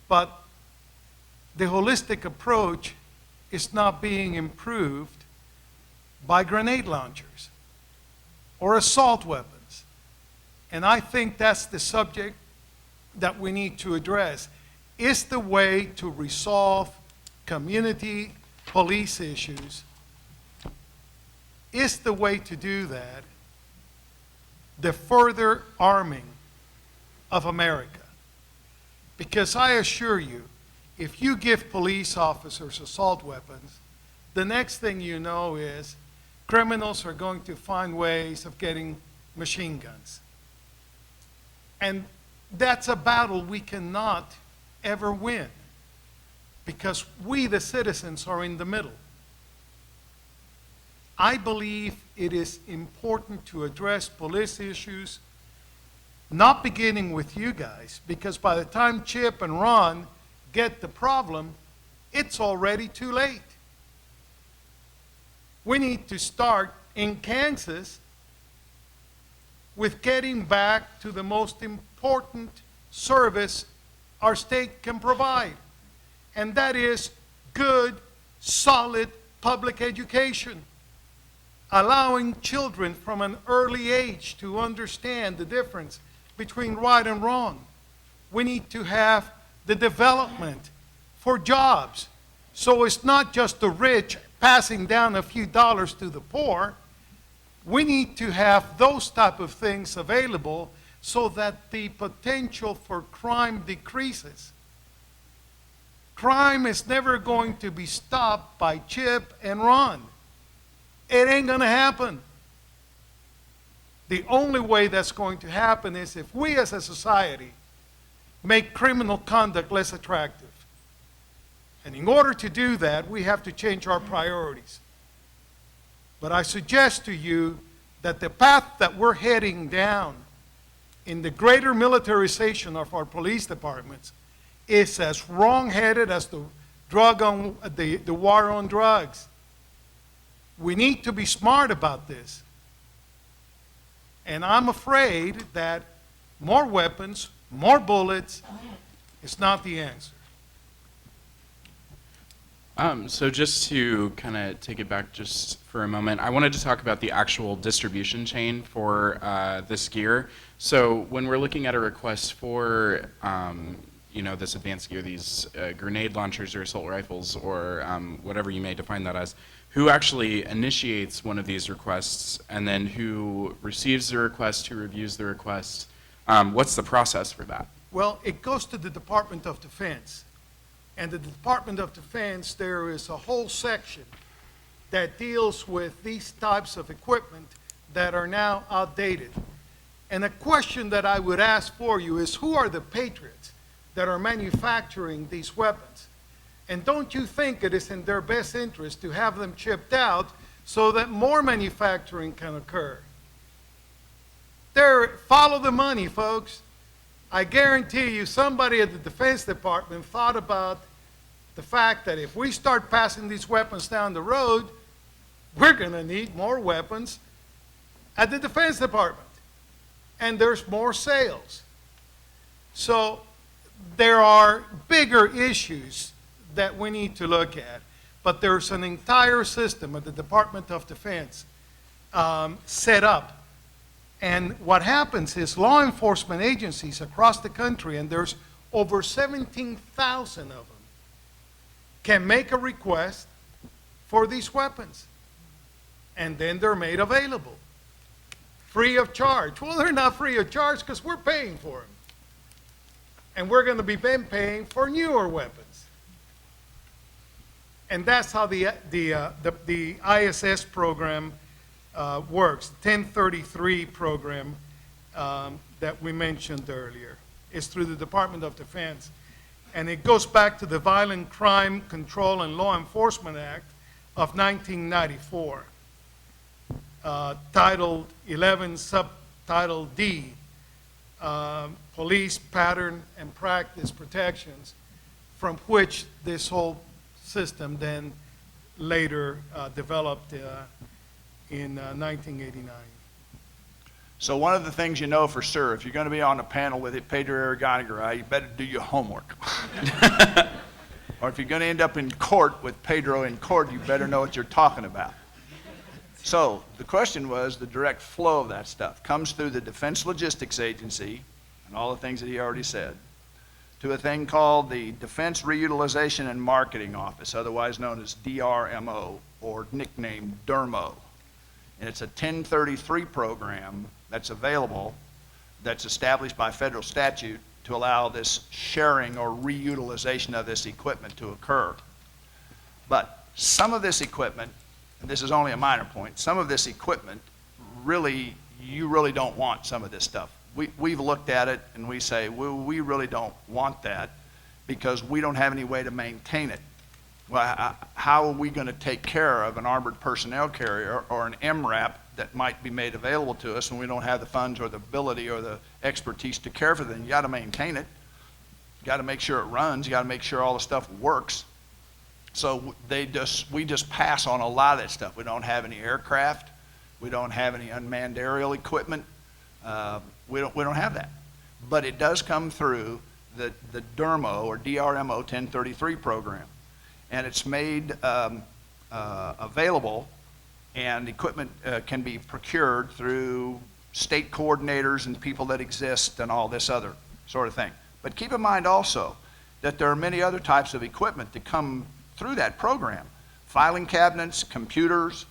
But the holistic approach is not being improved by grenade launchers or assault weapons. And I think that's the subject that we need to address. Is the way to resolve community police issues, is the way to do that the further arming of America? Because I assure you, if you give police officers assault weapons, the next thing you know is criminals are going to find ways of getting machine guns. And that's a battle we cannot ever win, because we, the citizens, are in the middle. I believe it is important to address police issues, not beginning with you guys, because by the time Chip and Ron get the problem, it's already too late. We need to start in Kansas with getting back to the most important service our state can provide, and that is good, solid public education, allowing children from an early age to understand the difference between right and wrong. We need to have the development for jobs, so it's not just the rich passing down a few dollars to the poor. We need to have those type of things available so that the potential for crime decreases. Crime is never going to be stopped by Chip and Ron. It ain't going to happen. The only way that's going to happen is if we as a society make criminal conduct less attractive. And in order to do that, we have to change our priorities. But I suggest to you that the path that we're heading down in the greater militarization of our police departments is as wrong-headed as the war on drugs. We need to be smart about this. And I'm afraid that more weapons, more bullets is not the answer. So just to kind of take it back just for a moment, I wanted to talk about the actual distribution chain for this gear. So when we're looking at a request for this advanced gear, these grenade launchers or assault rifles or whatever you may define that as, who actually initiates one of these requests, and then who receives the request, who reviews the request? What's the process for that? Well, it goes to the Department of Defense. And the Department of Defense, there is a whole section that deals with these types of equipment that are now outdated. And a question that I would ask for you is, who are the patriots that are manufacturing these weapons? And don't you think it is in their best interest to have them chipped out so that more manufacturing can occur? Follow the money, folks. I guarantee you somebody at the Defense Department thought about the fact that if we start passing these weapons down the road, we're going to need more weapons at the Defense Department. And there's more sales. So there are bigger issues that we need to look at. But there's an entire system at the Department of Defense set up. And what happens is law enforcement agencies across the country, and there's over 17,000 of them, can make a request for these weapons. And then they're made available, free of charge. Well, they're not free of charge because we're paying for them. And we're going to be paying for newer weapons. And that's how the ISS program works. 1033 program that we mentioned earlier is through the Department of Defense. And it goes back to the Violent Crime Control and Law Enforcement Act of 1994, Title 11, Subtitle D, police pattern and practice protections from which this whole system then later developed in 1989. So one of the things you know for sure, if you're going to be on a panel with Pedro Irigonegaray, you better do your homework. Or if you're going to end up in court with Pedro in court, you better know what you're talking about. So the question was, the direct flow of that stuff comes through the Defense Logistics Agency and all the things that he already said, to a thing called the Defense Reutilization and Marketing Office, otherwise known as DRMO, or nicknamed DERMO. And it's a 1033 program that's available, that's established by federal statute to allow this sharing or reutilization of this equipment to occur. But some of this equipment, and this is only a minor point, some of this equipment really, you really don't want some of this stuff. We've looked at it and we say, well, we really don't want that because we don't have any way to maintain it. Well, how are we going to take care of an armored personnel carrier or an MRAP that might be made available to us when we don't have the funds or the ability or the expertise to care for them? You got to maintain it. You got to make sure it runs. You got to make sure all the stuff works. So we just pass on a lot of that stuff. We don't have any aircraft. We don't have any unmanned aerial equipment. We don't have that. But it does come through the DERMO or DRMO 1033 program. And it's made available, and equipment can be procured through state coordinators and people that exist and all this other sort of thing. But keep in mind also that there are many other types of equipment that come through that program. Filing cabinets, computers,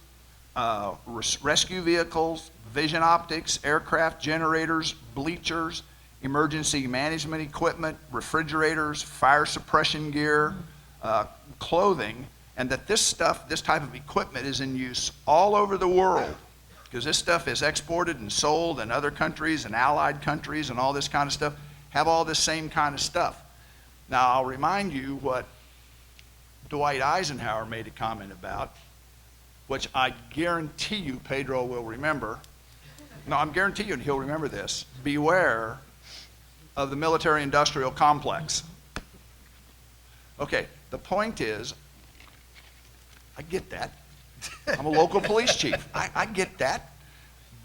rescue vehicles, vision optics, aircraft generators, bleachers, emergency management equipment, refrigerators, fire suppression gear, clothing, and that this stuff, this type of equipment is in use all over the world because this stuff is exported and sold in other countries and allied countries and all this kind of stuff have all this same kind of stuff. Now, I'll remind you what Dwight Eisenhower made a comment about, which I guarantee you Pedro will remember. No, I'm guaranteeing you he'll remember this. Beware of the military-industrial complex. Okay, the point is, I get that. I'm a local police chief. I get that.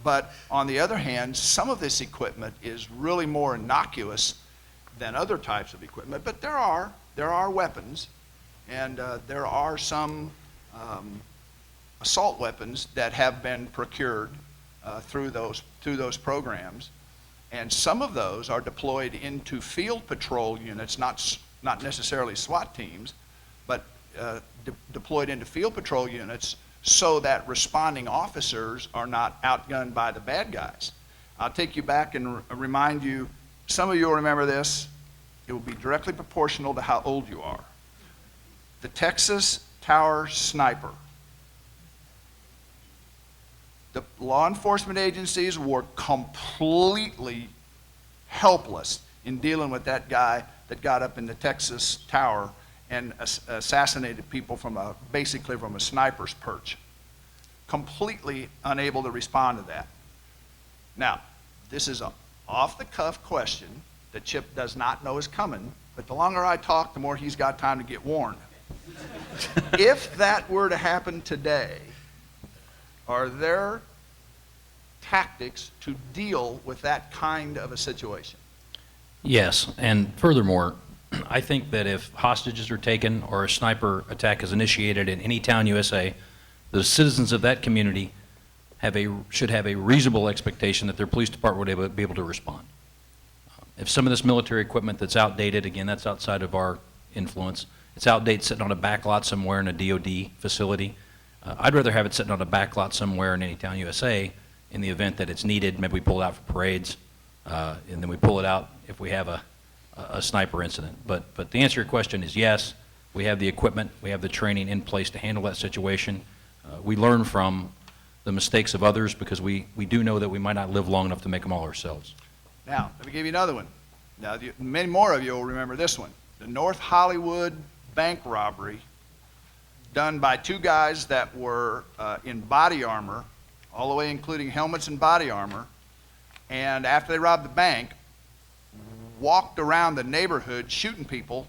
But on the other hand, some of this equipment is really more innocuous than other types of equipment. But there are weapons, and there are some assault weapons that have been procured through those programs, and some of those are deployed into field patrol units, not necessarily SWAT teams, but deployed into field patrol units so that responding officers are not outgunned by the bad guys. I'll take you back and remind you, some of you will remember this, it will be directly proportional to how old you are. The Texas Tower Sniper. The law enforcement agencies were completely helpless in dealing with that guy that got up in the Texas Tower and assassinated people basically from a sniper's perch. Completely unable to respond to that. Now, this is an off-the-cuff question that Chip does not know is coming, but the longer I talk, the more he's got time to get warned. If that were to happen today, are there tactics to deal with that kind of a situation? Yes, and furthermore, I think that if hostages are taken or a sniper attack is initiated in any town USA, the citizens of that community should have a reasonable expectation that their police department would be able to respond. If some of this military equipment that's outdated, again, that's outside of our influence, it's outdated sitting on a back lot somewhere in a DOD facility, I'd rather have it sitting on a back lot somewhere in any town USA in the event that it's needed. Maybe we pull it out for parades, and then we pull it out if we have a sniper incident. But to answer your question is yes, we have the equipment, we have the training in place to handle that situation. We learn from the mistakes of others because we do know that we might not live long enough to make them all ourselves. Now, let me give you another one. Now, many more of you will remember this one. The North Hollywood bank robbery done by two guys that were in body armor, all the way including helmets and body armor. And after they robbed the bank, walked around the neighborhood shooting people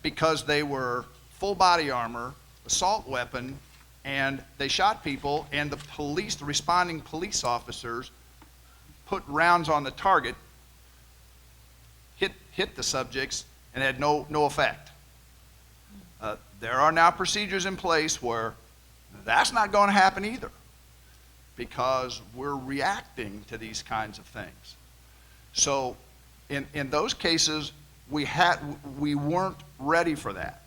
because they were full body armor, assault weapon, and they shot people, and the police, the responding police officers, put rounds on the target, hit the subjects, and had no effect. There are now procedures in place where that's not going to happen either, because we're reacting to these kinds of things. So in those cases, we weren't ready for that.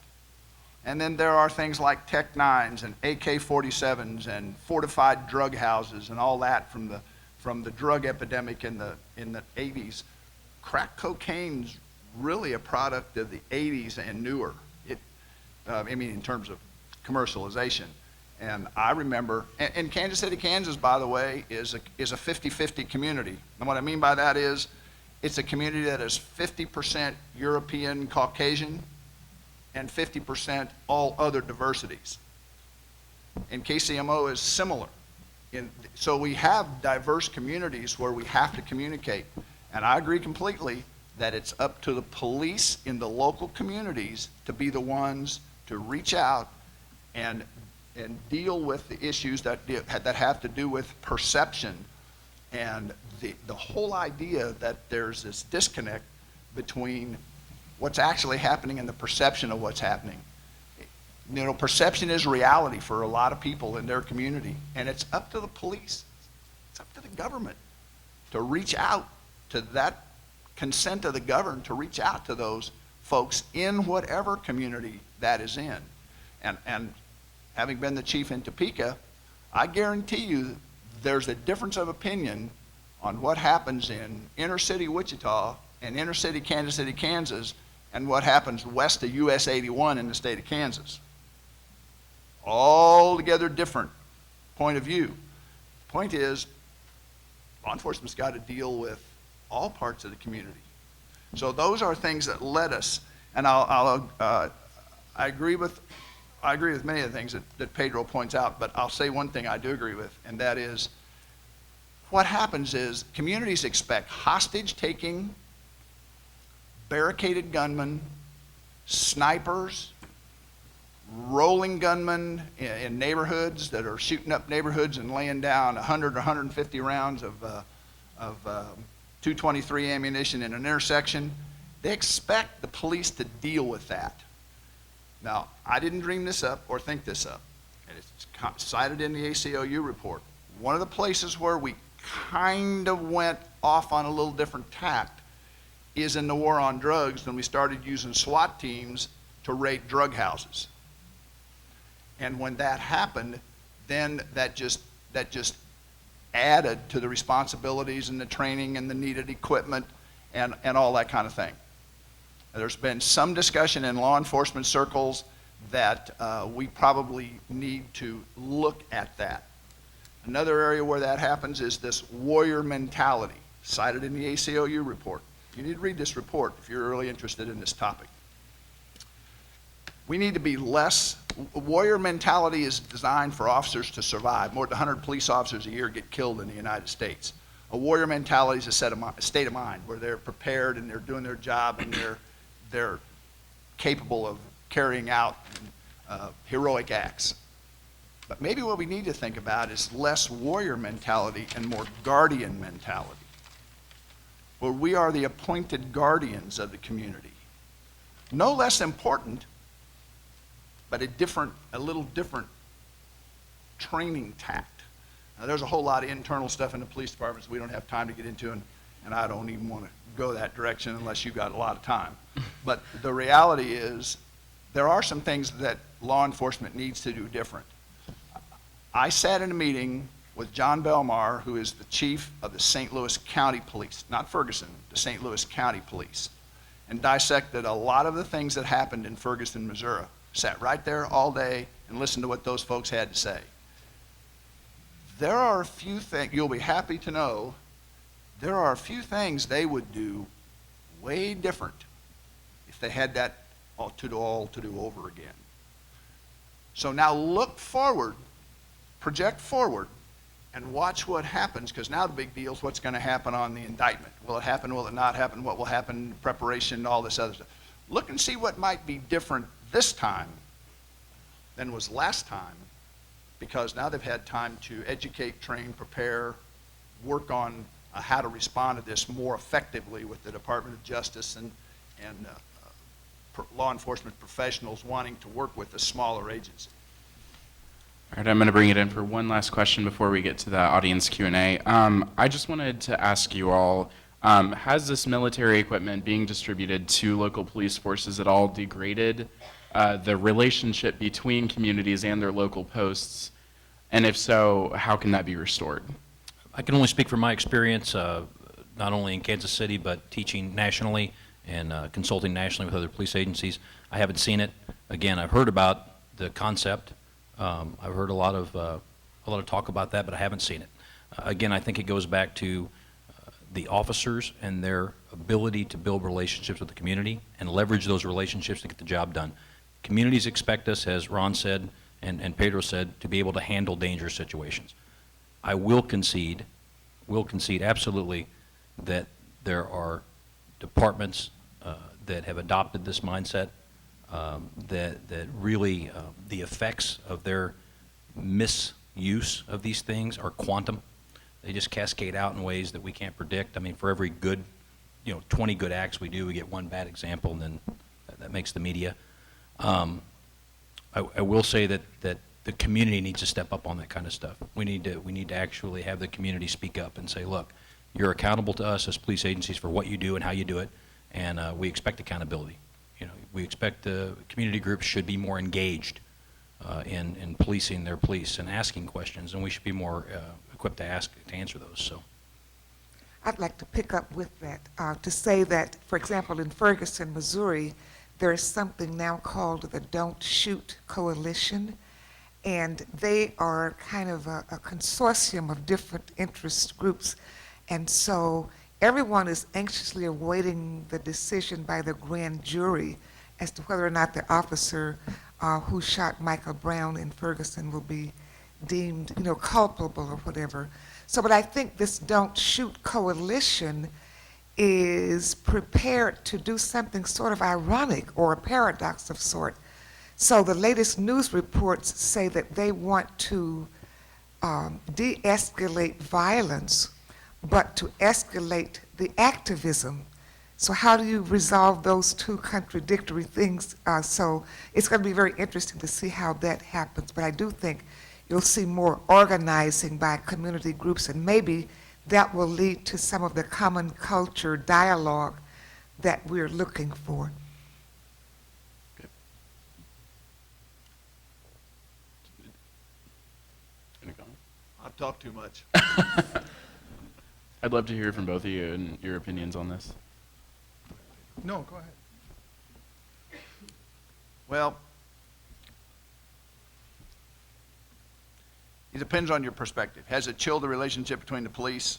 And then there are things like Tech 9s and AK-47s and fortified drug houses and all that from the drug epidemic in the 80s. Crack cocaine's really a product of the 80s and newer. In terms of commercialization. And I remember, and Kansas City, Kansas, by the way, is a 50-50 community. And what I mean by that is, it's a community that is 50% European Caucasian and 50% all other diversities. And KCMO is similar. So we have diverse communities where we have to communicate. And I agree completely that it's up to the police in the local communities to be the ones to reach out and deal with the issues that have to do with perception, and the whole idea that there's this disconnect between what's actually happening and the perception of what's happening. You know, perception is reality for a lot of people in their community, and it's up to the police, it's up to the government to reach out to that consent of the governed, to reach out to those folks in whatever community that is in. And having been the chief in Topeka, I guarantee you there's a difference of opinion on what happens in inner city Wichita and inner city Kansas City, Kansas, and what happens west of US 81 in the state of Kansas. Altogether different point of view. Point is, law enforcement's got to deal with all parts of the community. So those are things that led us, and I agree with many of the things that Pedro points out, but I'll say one thing I do agree with, and that is, what happens is communities expect hostage taking, barricaded gunmen, snipers, rolling gunmen in neighborhoods that are shooting up neighborhoods and laying down 100 or 150 rounds of 223 ammunition in an intersection. They expect the police to deal with that. Now, I didn't dream this up or think this up, and it's cited in the ACLU report. One of the places where we kind of went off on a little different tact is in the war on drugs, when we started using SWAT teams to raid drug houses. And when that happened, then that just added to the responsibilities and the training and the needed equipment and all that kind of thing. There's been some discussion in law enforcement circles that we probably need to look at that. Another area where that happens is this warrior mentality, cited in the ACLU report. You need to read this report if you're really interested in this topic. We need to be less, warrior mentality is designed for officers to survive. More than 100 police officers a year get killed in the United States. A warrior mentality is a state of mind where they're prepared and they're doing their job and they're capable of carrying out heroic acts. But maybe what we need to think about is less warrior mentality and more guardian mentality, where we are the appointed guardians of the community. No less important, but a little different training tact. Now, there's a whole lot of internal stuff in the police departments we don't have time to get into, and I don't even want to go that direction unless you've got a lot of time. But the reality is, there are some things that law enforcement needs to do different. I sat in a meeting with John Belmar, who is the chief of the St. Louis County Police, not Ferguson, the St. Louis County Police, and dissected a lot of the things that happened in Ferguson, Missouri. Sat right there all day and listened to what those folks had to say. There are a few things, you'll be happy to know, there are a few things they would do way different if they had that all to do over again. So now look forward, project forward, and watch what happens, because now the big deal is what's going to happen on the indictment. Will it happen? Will it not happen? What will happen in preparation, all this other stuff. Look and see what might be different this time than was last time, because now they've had time to educate, train, prepare, work on how to respond to this more effectively with the Department of Justice and law enforcement professionals wanting to work with a smaller agency. All right, I'm going to bring it in for one last question before we get to the audience Q&A. I just wanted to ask you all, has this military equipment being distributed to local police forces at all degraded the relationship between communities and their local posts? And if so, how can that be restored? I can only speak from my experience, not only in Kansas City, but teaching nationally and consulting nationally with other police agencies. I haven't seen it. Again, I've heard about the concept. I've heard a lot of talk about that, but I haven't seen it. Again, I think it goes back to the officers and their ability to build relationships with the community and leverage those relationships to get the job done. Communities expect us, as Ron said and Pedro said, to be able to handle dangerous situations. I will concede absolutely that there are departments that have adopted this mindset, that really the effects of their misuse of these things are quantum. They just cascade out in ways that we can't predict. I mean, for every good, 20 good acts we do, we get one bad example, and then that makes the media. I will say that the community needs to step up on that kind of stuff. We need to actually have the community speak up and say, look, you're accountable to us as police agencies for what you do and how you do it, and we expect accountability. We expect the community groups should be more engaged in policing their police and asking questions, and we should be more equipped to answer those. So, I'd like to pick up with that to say that, for example, in Ferguson, Missouri, there is something now called the Don't Shoot Coalition, and they are kind of a consortium of different interest groups, and so everyone is anxiously awaiting the decision by the grand jury as to whether or not the officer who shot Michael Brown in Ferguson will be deemed, culpable or whatever. So, but I think this Don't Shoot Coalition is prepared to do something sort of ironic or a paradox of sort. So the latest news reports say that they want to de-escalate violence, but to escalate the activism. So how do you resolve those two contradictory things? So it's going to be very interesting to see how that happens. But I do think you'll see more organizing by community groups, and maybe that will lead to some of the common culture dialogue that we're looking for. I've talked too much. I'd love to hear from both of you and your opinions on this. No, go ahead. Well, it depends on your perspective. Has it chilled the relationship between the police?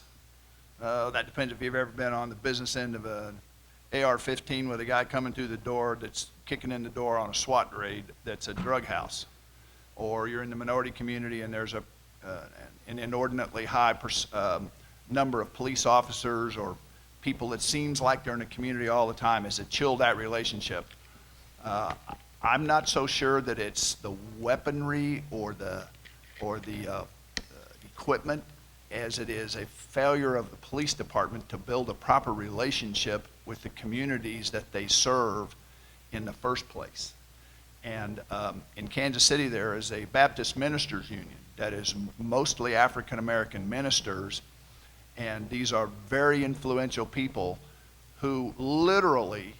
That depends if you've ever been on the business end of an AR-15 with a guy coming through the door that's kicking in the door on a SWAT raid that's a drug house. Or you're in the minority community and there's an inordinately high number of police officers or people that seems like they're in a community all the time. Has it chilled that relationship? I'm not so sure that it's the weaponry or the equipment as it is a failure of the police department to build a proper relationship with the communities that they serve in the first place. And in Kansas City, there is a Baptist ministers union that is mostly African American ministers, and these are very influential people who literally,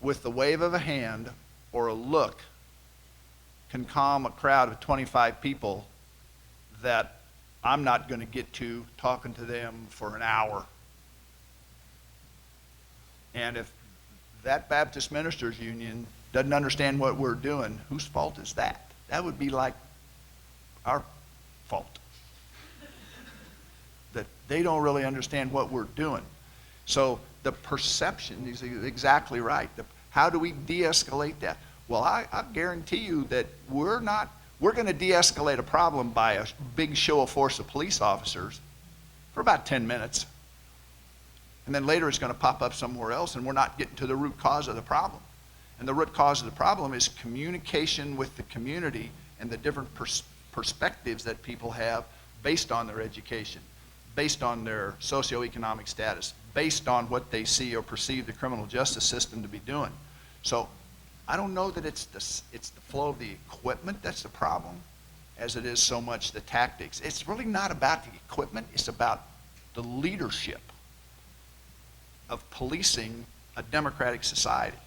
with the wave of a hand or a look, can calm a crowd of 25 people that I'm not going to get to talking to them for an hour. And if that Baptist ministers union doesn't understand what we're doing, whose fault is that? That would be like our fault. That they don't really understand what we're doing. So the perception is exactly right. How do we de-escalate that? Well, I guarantee you that we're not We're going to de-escalate a problem by a big show of force of police officers for about 10 minutes. And then later it's going to pop up somewhere else, and we're not getting to the root cause of the problem. And the root cause of the problem is communication with the community and the different perspectives that people have based on their education, based on their socioeconomic status, based on what they see or perceive the criminal justice system to be doing. So I don't know that it's the flow of the equipment that's the problem, as it is so much the tactics. It's really not about the equipment, it's about the leadership of policing a democratic society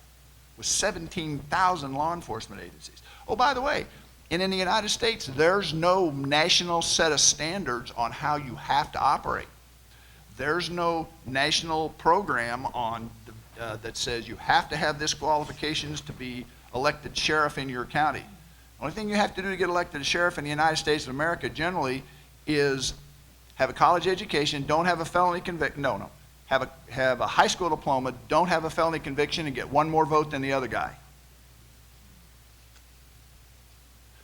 with 17,000 law enforcement agencies. Oh, by the way, and in the United States, there's no national set of standards on how you have to operate. There's no national program on that says you have to have this qualifications to be elected sheriff in your county. The only thing you have to do to get elected sheriff in the United States of America generally is have a college education, don't have a felony conviction, have a high school diploma, don't have a felony conviction, and get one more vote than the other guy.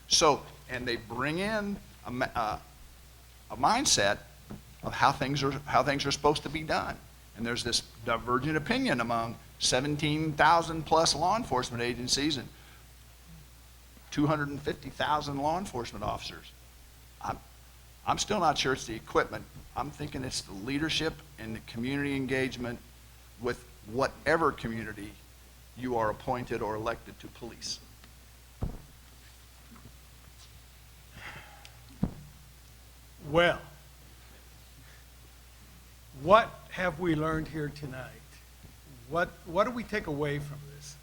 So, and they bring in a mindset of how things are supposed to be done. And there's this divergent opinion among 17,000 plus law enforcement agencies and 250,000 law enforcement officers. I'm still not sure it's the equipment. I'm thinking it's the leadership and the community engagement with whatever community you are appointed or elected to police. Well, what have we learned here tonight? What do we take away from this?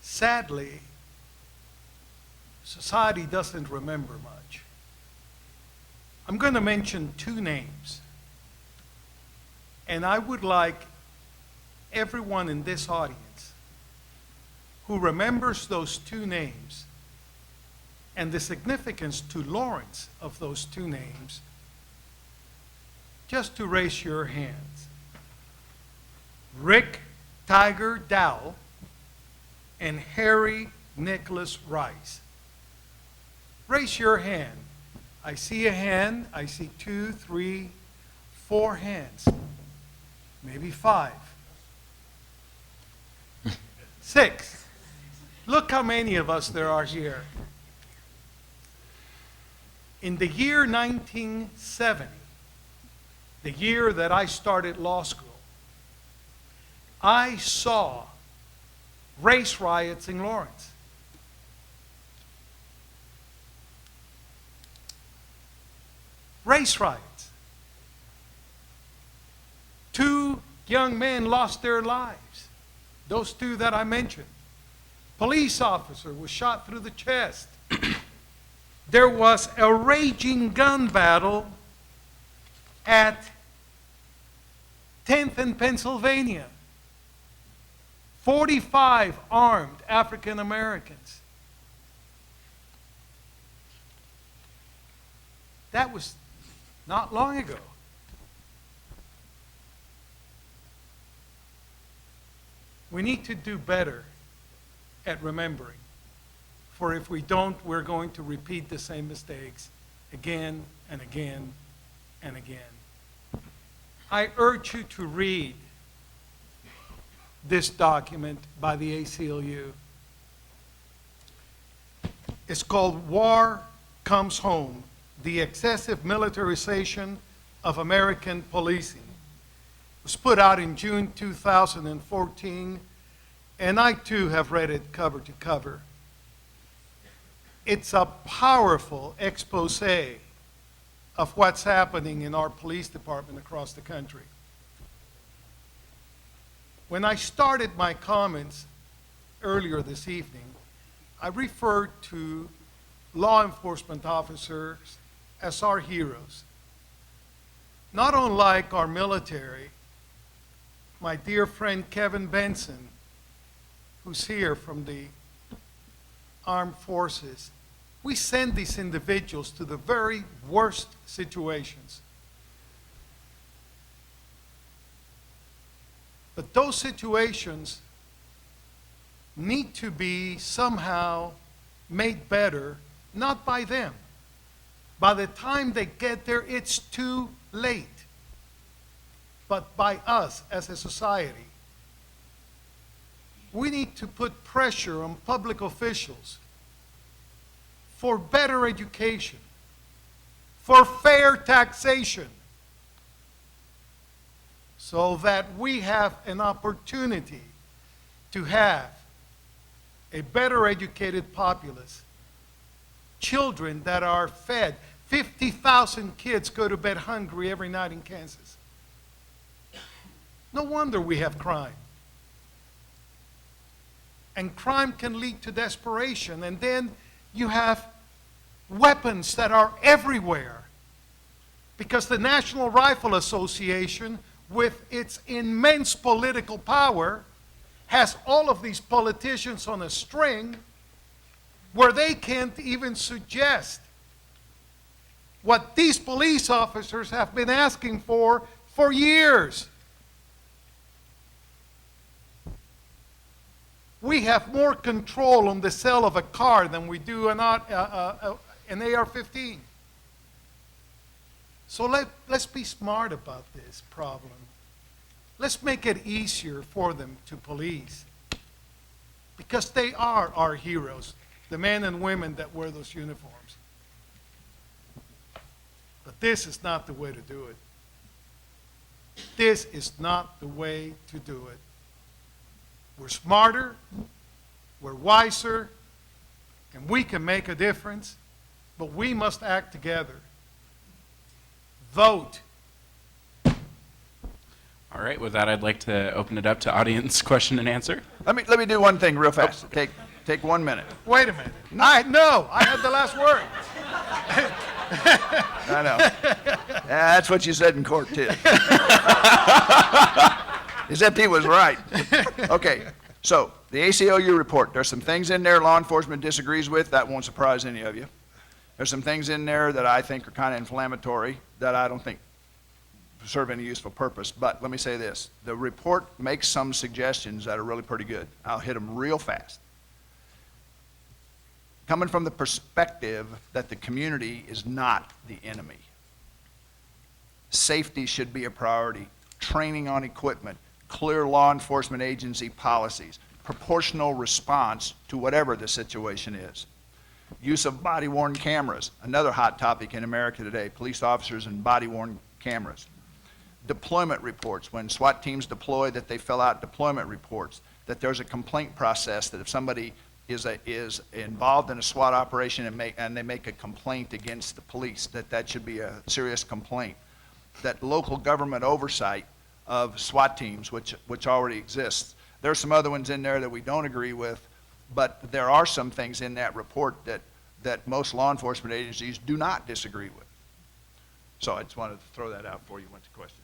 Sadly, society doesn't remember much. I'm going to mention two names. And I would like everyone in this audience who remembers those two names and the significance to Lawrence of those two names, just to raise your hands. Rick Tiger Dowell and Harry Nicholas Rice. Raise your hand. I see a hand. I see 2, 3, 4 hands. Maybe 5. 6. Look how many of us there are here. In the year 1970, the year that I started law school, I saw race riots in Lawrence. Race riots. 2 young men lost their lives. Those 2 that I mentioned. Police officer was shot through the chest. There was a raging gun battle at 10th and Pennsylvania. 45 armed African Americans. That was not long ago. We need to do better at remembering. For if we don't, we're going to repeat the same mistakes again and again and again. I urge you to read this document by the ACLU. It's called War Comes Home, the Excessive Militarization of American Policing. It was put out in June 2014, and I too have read it cover to cover. It's a powerful expose of what's happening in our police department across the country. When I started my comments earlier this evening, I referred to law enforcement officers as our heroes. Not unlike our military, my dear friend Kevin Benson, who's here from the armed forces, we send these individuals to the very worst situations. But those situations need to be somehow made better, not by them. By the time they get there, it's too late. But by us as a society. We need to put pressure on public officials for better education, for fair taxation, so that we have an opportunity to have a better educated populace, children that are fed. 50,000 kids go to bed hungry every night in Kansas. No wonder we have crime. And crime can lead to desperation, and then you have weapons that are everywhere. Because the National Rifle Association, with its immense political power, has all of these politicians on a string where they can't even suggest what these police officers have been asking for years. We have more control on the sale of a car than we do an AR-15. So let's be smart about this problem. Let's make it easier for them to police. Because they are our heroes, the men and women that wear those uniforms. But this is not the way to do it. This is not the way to do it. We're smarter, we're wiser, and we can make a difference, but we must act together. Vote. All right, with that, I'd like to open it up to audience question and answer. Let me do one thing real fast. Take 1 minute. Wait a minute. I had the last word. I know. Yeah, that's what you said in court, too. Except he was right. Okay, so the ACLU report, there's some things in there law enforcement disagrees with. That won't surprise any of you. There's some things in there that I think are kind of inflammatory that I don't think serve any useful purpose. But let me say this. The report makes some suggestions that are really pretty good. I'll hit them real fast. Coming from the perspective that the community is not the enemy. Safety should be a priority. Training on equipment, clear law enforcement agency policies, proportional response to whatever the situation is. Use of body-worn cameras, another hot topic in America today, police officers and body-worn cameras. Deployment reports, when SWAT teams deploy, that they fill out deployment reports, that there's a complaint process, that if somebody is involved in a SWAT operation and they make a complaint against the police, that should be a serious complaint. That local government oversight of SWAT teams, which already exists. There's some other ones in there that we don't agree with, but there are some things in that report that most law enforcement agencies do not disagree with. So I just wanted to throw that out before you went to questions.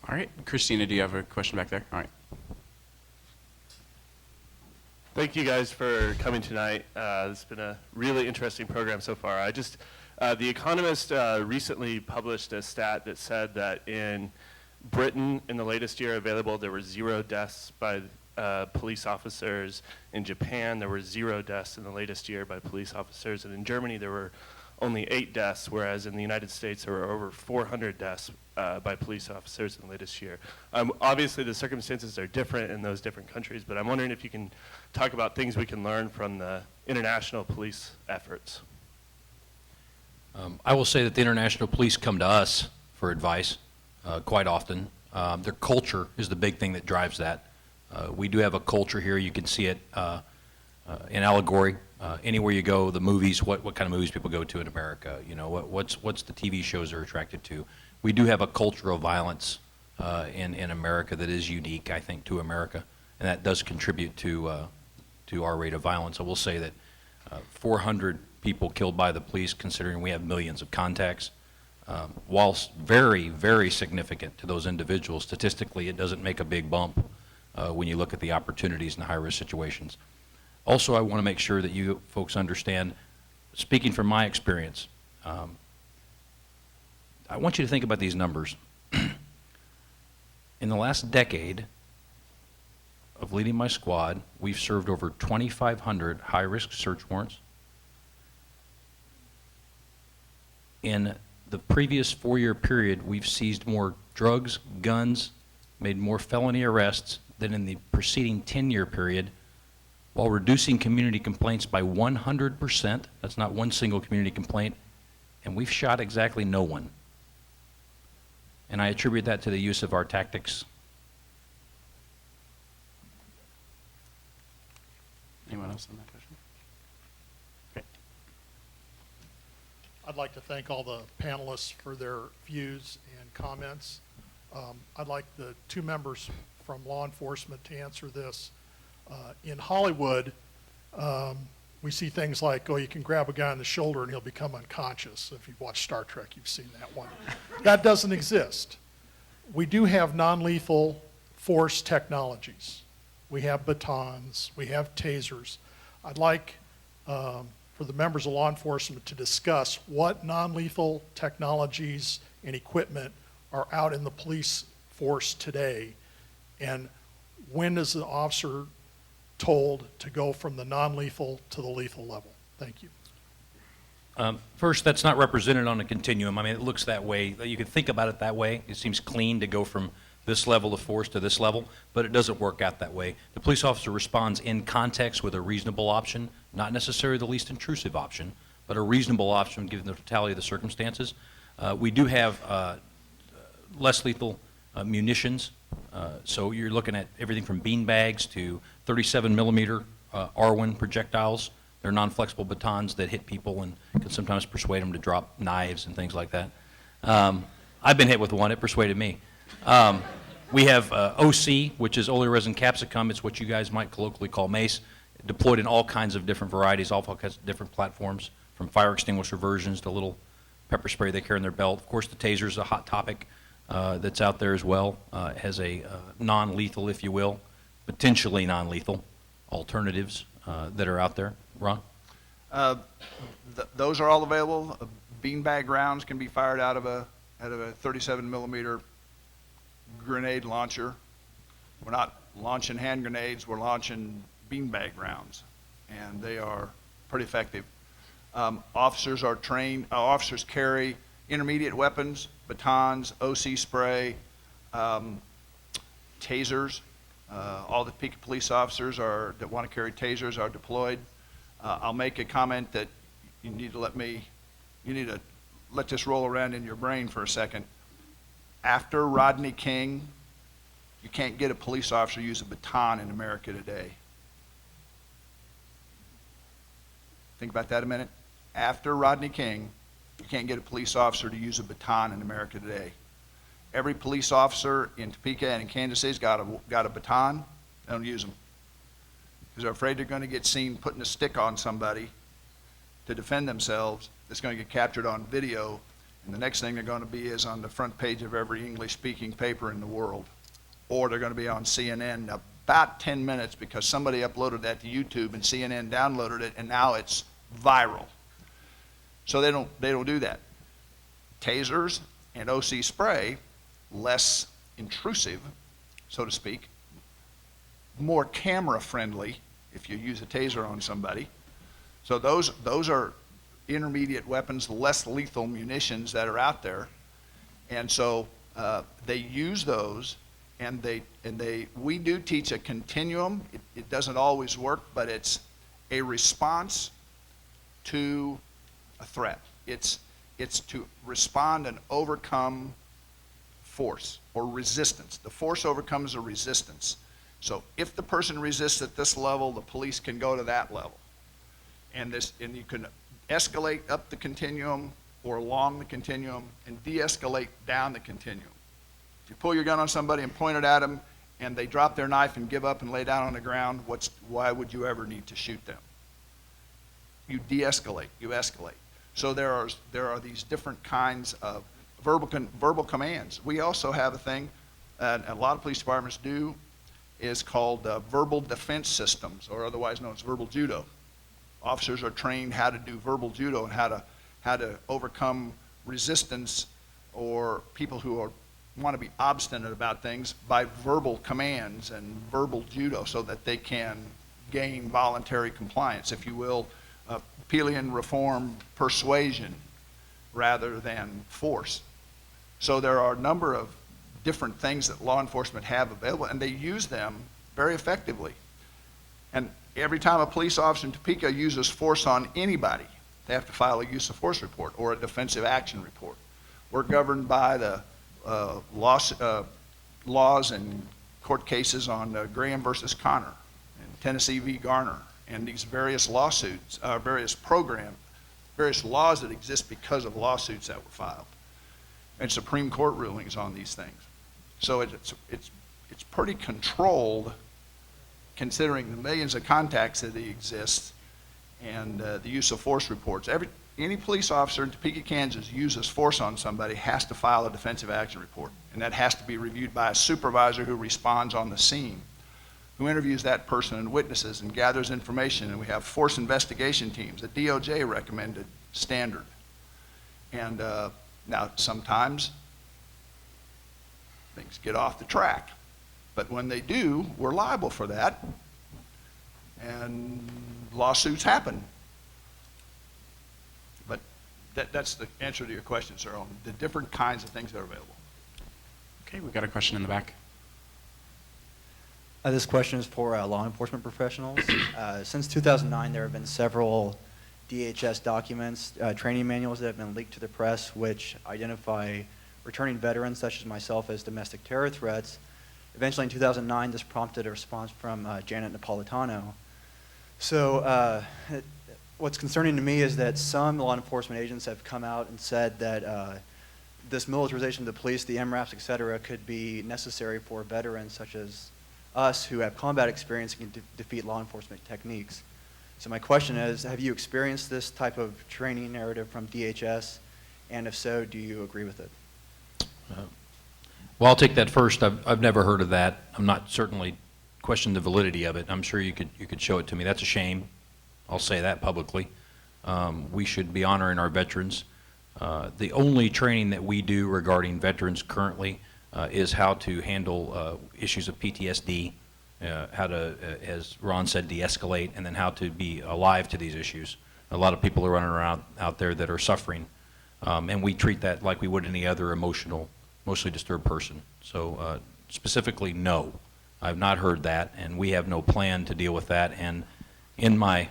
All right, Christina, do you have a question back there? All right. Thank you guys for coming tonight. It's been a really interesting program so far. The Economist recently published a stat that said that in Britain, in the latest year available, there were 0 deaths by police officers. In Japan, there were 0 deaths in the latest year by police officers. And in Germany, there were only 8 deaths, whereas in the United States, there were over 400 deaths by police officers in the latest year. Obviously, the circumstances are different in those different countries, but I'm wondering if you can talk about things we can learn from the international police efforts. I will say that the international police come to us for advice quite often. Their culture is the big thing that drives that. We do have a culture here. You can see it in allegory. Anywhere you go, the movies, what kind of movies people go to in America, you know, what's the TV shows they're attracted to. We do have a culture of violence in America that is unique, I think, to America, and that does contribute to our rate of violence. I will say that 400 people killed by the police, considering we have millions of contacts, whilst very, very significant to those individuals, statistically it doesn't make a big bump when you look at the opportunities in high-risk situations. Also, I want to make sure that you folks understand, speaking from my experience, I want you to think about these numbers. In the last decade, of leading my squad, we've served over 2,500 high-risk search warrants. In the previous 4-year period, we've seized more drugs, guns, made more felony arrests than in the preceding 10-year period, while reducing community complaints by 100%. That's not one single community complaint. And we've shot exactly no one. And I attribute that to the use of our tactics. Anyone else on that question? Okay. I'd like to thank all the panelists for their views and comments. I'd like the 2 members from law enforcement to answer this. In Hollywood, we see things like, oh, you can grab a guy on the shoulder and he'll become unconscious. If you've watched Star Trek, you've seen that one. That doesn't exist. We do have non-lethal force technologies. We have batons, we have tasers. I'd like for the members of law enforcement to discuss what non-lethal technologies and equipment are out in the police force today, and when is the officer told to go from the non-lethal to the lethal level? Thank you. First, that's not represented on a continuum. I mean, it looks that way. You can think about it that way. It seems clean to go from this level of force to this level, but it doesn't work out that way. The police officer responds in context with a reasonable option, not necessarily the least intrusive option, but a reasonable option given the totality of the circumstances. We do have less lethal munitions, so you're looking at everything from bean bags to 37 millimeter R1 projectiles. They're non-flexible batons that hit people and can sometimes persuade them to drop knives and things like that. I've been hit with one. It persuaded me. We have OC, which is oleoresin resin capsicum. It's what you guys might colloquially call mace, deployed in all kinds of different varieties, all kinds of different platforms, from fire extinguisher versions to little pepper spray they carry in their belt. Of course, the taser is a hot topic that's out there as well. It has a non-lethal, if you will, potentially non-lethal alternatives that are out there. Ron? Those are all available. Beanbag rounds can be fired out of a 37 millimeter grenade launcher. We're not launching hand grenades, we're launching beanbag rounds, and they are pretty effective. Officers are trained, officers carry intermediate weapons, batons, OC spray, tasers. All the Topeka police officers that want to carry tasers are deployed. I'll make a comment that you need to let this roll around in your brain for a second. After Rodney King, you can't get a police officer to use a baton in America today. Think about that a minute. After Rodney King, you can't get a police officer to use a baton in America today. Every police officer in Topeka and in Kansas City's got a baton. They don't use them because they're afraid they're going to get seen putting a stick on somebody to defend themselves. That's going to get captured on video, and the next thing they're going to be is on the front page of every English-speaking paper in the world, or they're going to be on CNN in about 10 minutes because somebody uploaded that to YouTube and CNN downloaded it, and now it's viral. So they don't do that. Tasers and OC spray, less intrusive, so to speak, more camera friendly if you use a taser on somebody. So those are intermediate weapons, less lethal munitions that are out there, and so they use those, and we do teach a continuum. It doesn't always work, but it's a response to a threat. It's to respond and overcome force or resistance. The force overcomes the resistance. So if the person resists at this level, the police can go to that level, and you can escalate up the continuum or along the continuum and de-escalate down the continuum. If you pull your gun on somebody and point it at them and they drop their knife and give up and lay down on the ground, why would you ever need to shoot them? You de-escalate, you escalate. So there are these different kinds of verbal commands. We also have a thing, a lot of police departments do, is called verbal defense systems, or otherwise known as verbal judo. Officers are trained how to do verbal judo and how to overcome resistance or people who are want to be obstinate about things by verbal commands and verbal judo so that they can gain voluntary compliance, if you will, Pelian reform persuasion rather than force. So there are a number of different things that law enforcement have available, and they use them very effectively. And every time a police officer in Topeka uses force on anybody, they have to file a use of force report or a defensive action report. We're governed by the laws and court cases on Graham versus Connor and Tennessee v. Garner and these various lawsuits, various laws that exist because of lawsuits that were filed and Supreme Court rulings on these things. So it's pretty controlled considering the millions of contacts that exist and the use of force reports. Any police officer in Topeka, Kansas uses force on somebody has to file a defensive action report, and that has to be reviewed by a supervisor who responds on the scene, who interviews that person and witnesses and gathers information, and we have force investigation teams, a DOJ recommended standard. And now sometimes things get off the track, but when they do, we're liable for that, and lawsuits happen. But that's the answer to your question, sir, on the different kinds of things that are available. Okay, we got a question in the back. This question is for law enforcement professionals. Since 2009, there have been several DHS documents, training manuals that have been leaked to the press, which identify returning veterans such as myself as domestic terror threats. Eventually in 2009, this prompted a response from Janet Napolitano. So what's concerning to me is that some law enforcement agents have come out and said that this militarization of the police, the MRAPs, et cetera, could be necessary for veterans such as us who have combat experience and can defeat law enforcement techniques. So my question is, have you experienced this type of training narrative from DHS? And if so, do you agree with it? Well, I'll take that first. I've never heard of that. I'm not certainly questioning the validity of it. I'm sure you could show it to me. That's a shame. I'll say that publicly. We should be honoring our veterans. The only training that we do regarding veterans currently is how to handle issues of PTSD, how to, as Ron said, de-escalate, and then how to be alive to these issues. A lot of people are running around out there that are suffering, and we treat that like we would any other emotionally disturbed person. So specifically, no. I've not heard that, and we have no plan to deal with that. And in my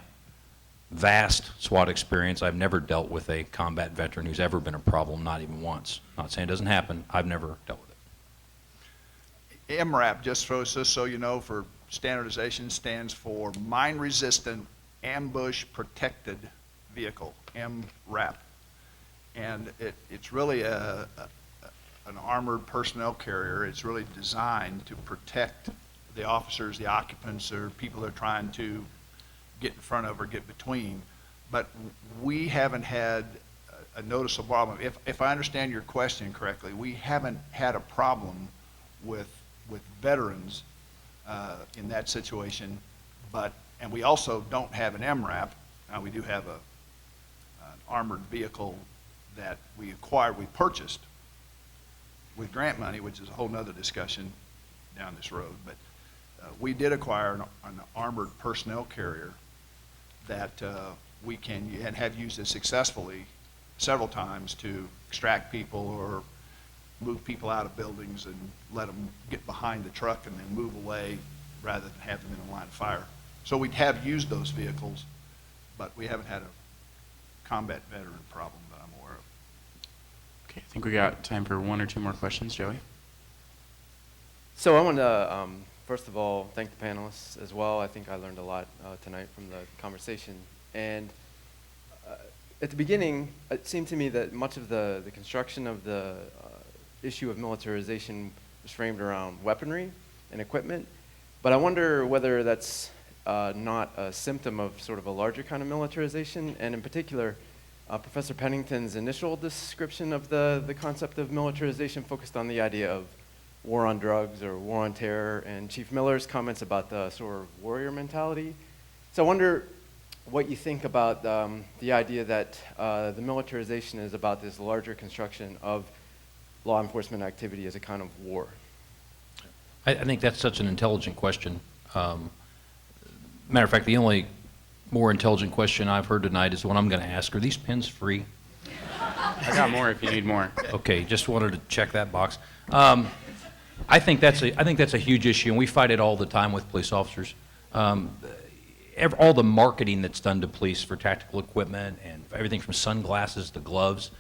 vast SWAT experience, I've never dealt with a combat veteran who's ever been a problem, not even once. Not saying it doesn't happen. I've never dealt with it. MRAP, just so you know, for standardization, stands for Mine Resistant Ambush Protected Vehicle, MRAP. And it's really an armored personnel carrier. It's really designed to protect the officers, the occupants, or people they're trying to get in front of or get between. But we haven't had a noticeable problem. If I understand your question correctly, we haven't had a problem with veterans in that situation, and we also don't have an MRAP. We do have an armored vehicle that we purchased with grant money, which is a whole nother discussion down this road. But we did acquire an armored personnel carrier that we can and have used it successfully several times to extract people or move people out of buildings and let them get behind the truck and then move away rather than have them in a line of fire. So we have used those vehicles, but we haven't had a combat veteran problem that I'm aware of. Okay, I think we got time for one or two more questions. Joey? So I want to, first of all, thank the panelists as well. I think I learned a lot tonight from the conversation. And at the beginning, it seemed to me that much of the construction of the issue of militarization was framed around weaponry and equipment. But I wonder whether that's not a symptom of sort of a larger kind of militarization. And in particular, Professor Pennington's initial description of the concept of militarization focused on the idea of war on drugs or war on terror, and Chief Miller's comments about the sort of warrior mentality. So I wonder what you think about the idea that the militarization is about this larger construction of law enforcement activity as a kind of war? I think that's such an intelligent question. Matter of fact, the only more intelligent question I've heard tonight is the one I'm going to ask. Are these pens free? I got more if you need more. Okay, just wanted to check that box. I think that's a huge issue, and we fight it all the time with police officers. All the marketing that's done to police for tactical equipment and everything from sunglasses to gloves,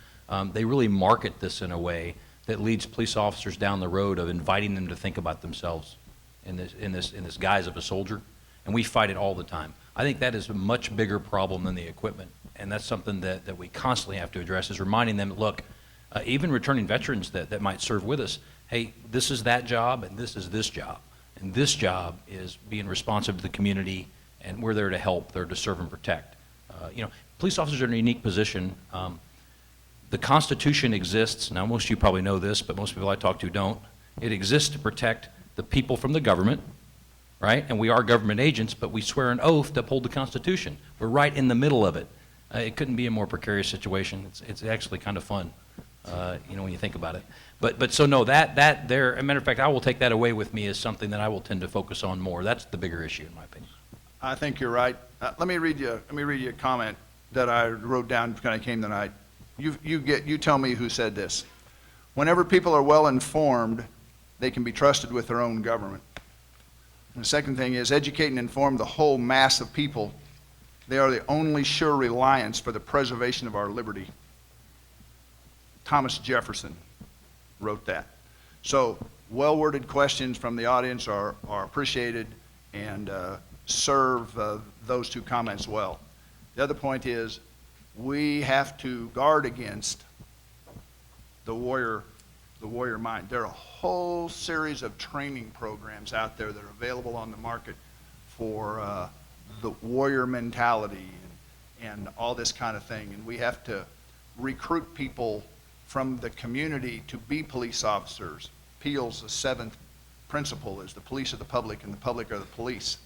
they really market this in a way that leads police officers down the road of inviting them to think about themselves in this guise of a soldier, and we fight it all the time. I think that is a much bigger problem than the equipment, and that's something that we constantly have to address, is reminding them, look, even returning veterans that might serve with us, hey, this is that job and this is this job. And this job is being responsive to the community, and we're there to help, there to serve and protect. Police officers are in a unique position. The Constitution exists, now most of you probably know this, but most people I talk to don't. It exists to protect the people from the government, right? And we are government agents, but we swear an oath to uphold the Constitution. We're right in the middle of it. It couldn't be a more precarious situation. It's actually kind of fun, when you think about it. But so no, that there, as a matter of fact, I will take that away with me as something that I will tend to focus on more. That's the bigger issue, in my opinion. I think you're right. Let me read you a comment that I wrote down when I came tonight. You tell me who said this. Whenever people are well informed, they can be trusted with their own government. And the second thing is, educate and inform the whole mass of people. They are the only sure reliance for the preservation of our liberty. Thomas Jefferson wrote that. So well-worded questions from the audience are appreciated and serve those two comments well. The other point is, we have to guard against the warrior mind. There are a whole series of training programs out there that are available on the market for the warrior mentality and all this kind of thing. And we have to recruit people from the community to be police officers. Peel's the seventh principle is the police are the public and the public are the police.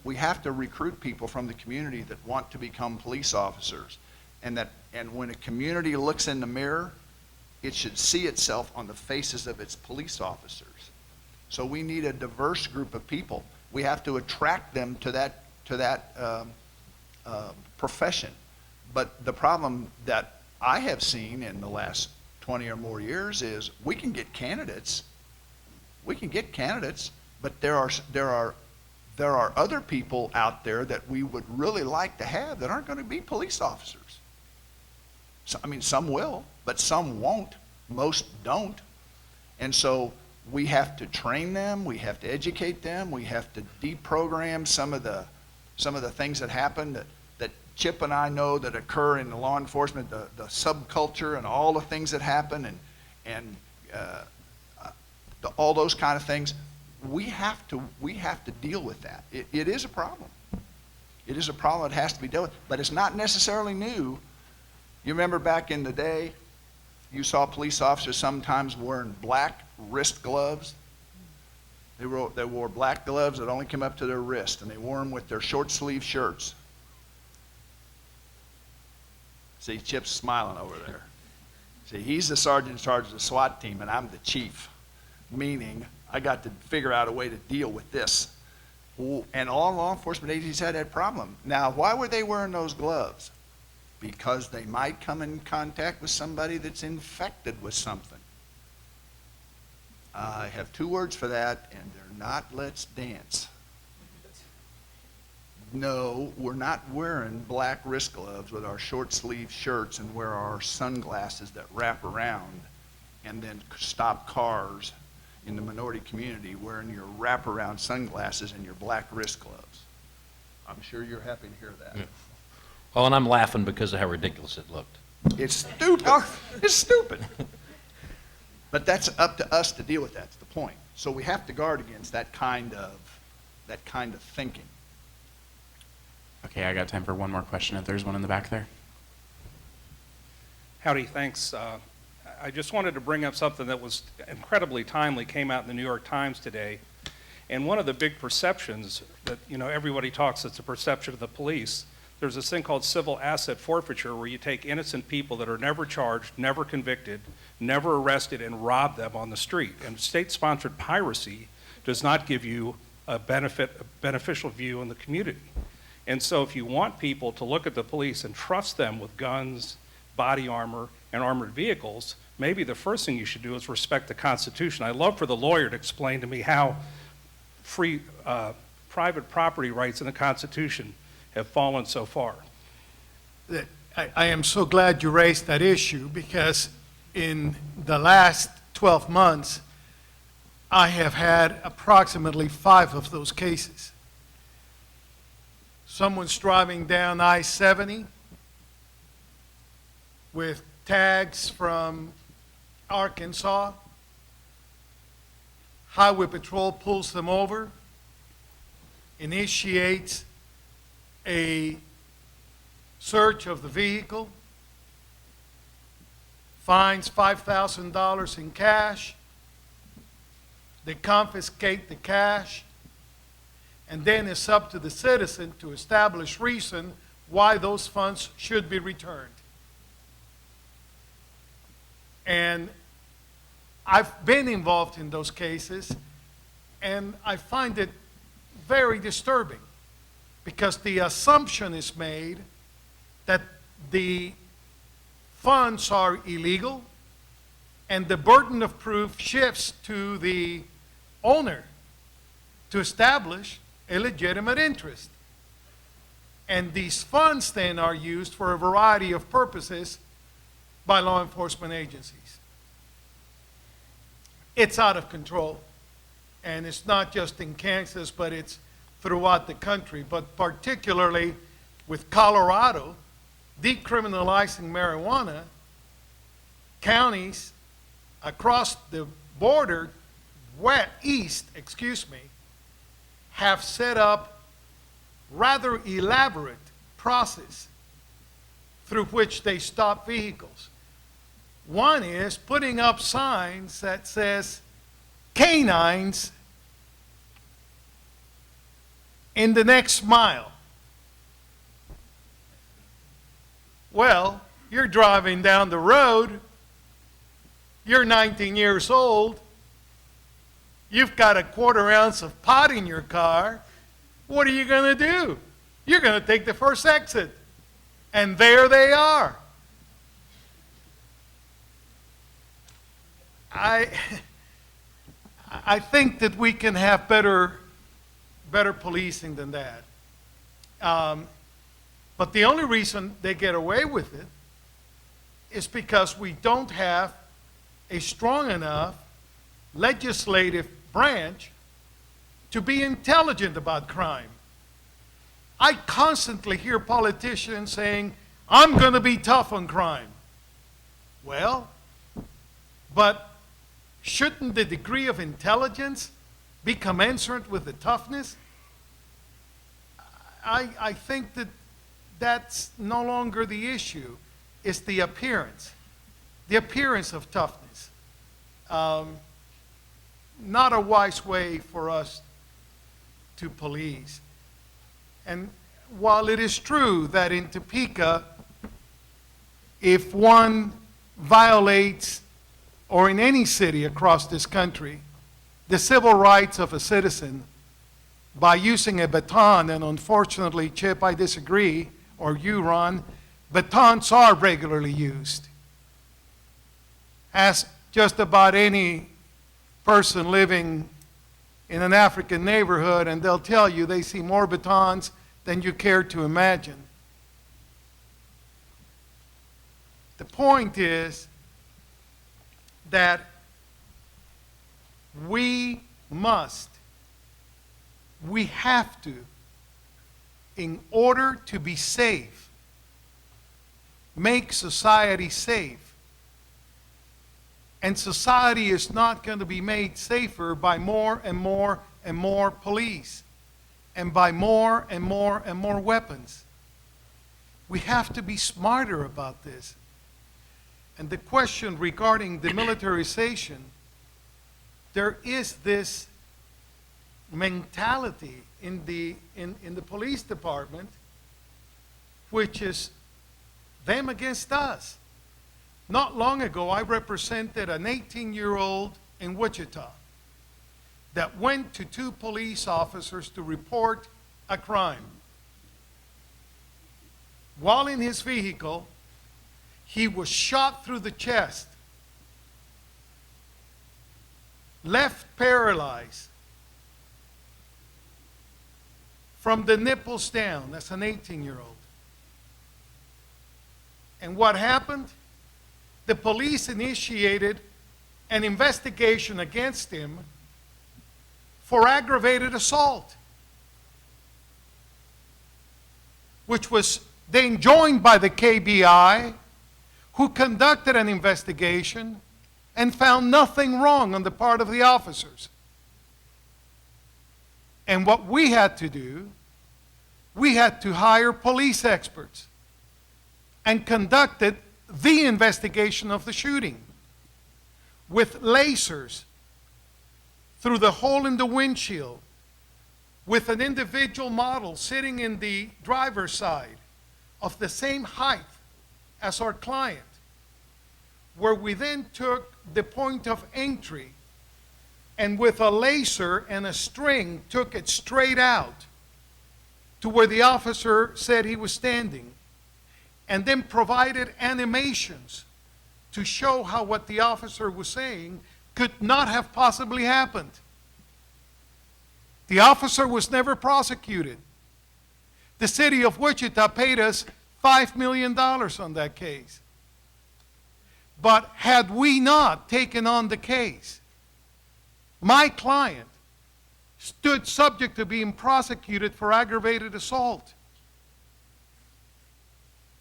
We have to recruit people from the community that want to become police officers, and when a community looks in the mirror, it should see itself on the faces of its police officers. So we need a diverse group of people. We have to attract them to that profession. But the problem that I have seen in the last 20 or more years is we can get candidates, but there are other people out there that we would really like to have that aren't going to be police officers. So, some will, but some won't. Most don't. And so we have to train them, we have to educate them, we have to deprogram some of the things that happen that Chip and I know that occur in the law enforcement, the subculture and all the things that happen and all those kind of things. We have to deal with that. It is a problem. It is a problem that has to be dealt with, but it's not necessarily new. You remember back in the day, you saw police officers sometimes wearing black wrist gloves. They wore black gloves that only came up to their wrist, and they wore them with their short sleeve shirts. See, Chip's smiling over there. See, he's the sergeant in charge of the SWAT team, and I'm the chief, meaning I got to figure out a way to deal with this. And all law enforcement agencies had that problem. Now, why were they wearing those gloves? Because they might come in contact with somebody that's infected with something. I have two words for that, and they're not let's dance. No, we're not wearing black wrist gloves with our short sleeve shirts and wear our sunglasses that wrap around and then stop cars in the minority community wearing your wraparound sunglasses and your black wrist gloves. I'm sure you're happy to hear that. Yeah. Well, and I'm laughing because of how ridiculous it looked. It's stupid. It's stupid. But that's up to us to deal with that. That's the point. So we have to guard against that kind of thinking. Okay, I got time for one more question if there's one in the back there. Howdy, thanks. I just wanted to bring up something that was incredibly timely, came out in the New York Times today. And one of the big perceptions that, everybody talks, it's a perception of the police. there's this thing called civil asset forfeiture where you take innocent people that are never charged, never convicted, never arrested, and rob them on the street. And state-sponsored piracy does not give you a beneficial view in the community. And so if you want people to look at the police and trust them with guns, body armor, and armored vehicles, maybe the first thing you should do is respect the Constitution. I'd love for the lawyer to explain to me how private property rights in the Constitution have fallen so far. I am so glad you raised that issue, because in the last 12 months, I have had approximately 5 of those cases. Someone's driving down I-70 with tags from Arkansas. Highway Patrol pulls them over, initiates a search of the vehicle, finds $5,000 in cash. They confiscate the cash, and then it's up to the citizen to establish reason why those funds should be returned. And I've been involved in those cases, and I find it very disturbing, because the assumption is made that the funds are illegal, and the burden of proof shifts to the owner to establish a legitimate interest. And these funds then are used for a variety of purposes by law enforcement agencies. It's out of control. And it's not just in Kansas, but it's throughout the country. But particularly with Colorado decriminalizing marijuana, counties across the border, east, have set up rather elaborate process through which they stop vehicles. One is putting up signs that says canines in the next mile. Well, you're driving down the road, you're 19 years old, you've got a quarter ounce of pot in your car. What are you going to do? You're going to take the first exit. And there they are. I think that we can have better policing than that. But the only reason they get away with it is because we don't have a strong enough legislative branch to be intelligent about crime. I constantly hear politicians saying, I'm going to be tough on crime. Well, but shouldn't the degree of intelligence be commensurate with the toughness? I think that that's no longer the issue. It's the appearance of toughness. Not a wise way for us to police. And while it is true that in Topeka, if one violates, or in any city across this country, the civil rights of a citizen by using a baton, and unfortunately, Chip, I disagree, or you, Ron, batons are regularly used. Ask just about any person living in an African neighborhood, and they'll tell you they see more batons than you care to imagine. The point is that we have to, in order to be safe, make society safe. And society is not going to be made safer by more and more and more police, and by more and more and more weapons. We have to be smarter about this. And the question regarding the militarization, there is this mentality in the police department which is them against us. Not long ago, I represented an 18-year-old in Wichita that went to 2 police officers to report a crime. While in his vehicle, he was shot through the chest, left paralyzed from the nipples down as an 18-year-old. And what happened? The police initiated an investigation against him for aggravated assault, which was then joined by the KBI, who conducted an investigation and found nothing wrong on the part of the officers. And what we had to do, we had to hire police experts and conducted the investigation of the shooting with lasers through the hole in the windshield, with an individual model sitting in the driver's side of the same height as our client, where we then took the point of entry and with a laser and a string took it straight out to where the officer said he was standing, and then provided animations to show how what the officer was saying could not have possibly happened. The officer was never prosecuted. The city of Wichita paid us $5 million on that case. But had we not taken on the case, my client stood subject to being prosecuted for aggravated assault,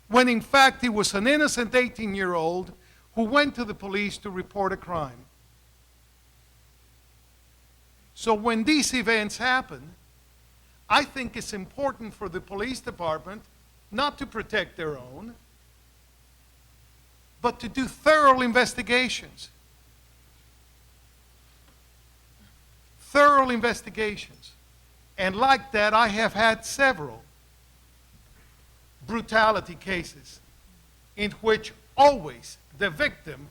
when in fact he was an innocent 18-year-old who went to the police to report a crime. So when these events happen, I think it's important for the police department not to protect their own, but to do thorough investigations. Thorough investigations. And like that, I have had several brutality cases in which always the victim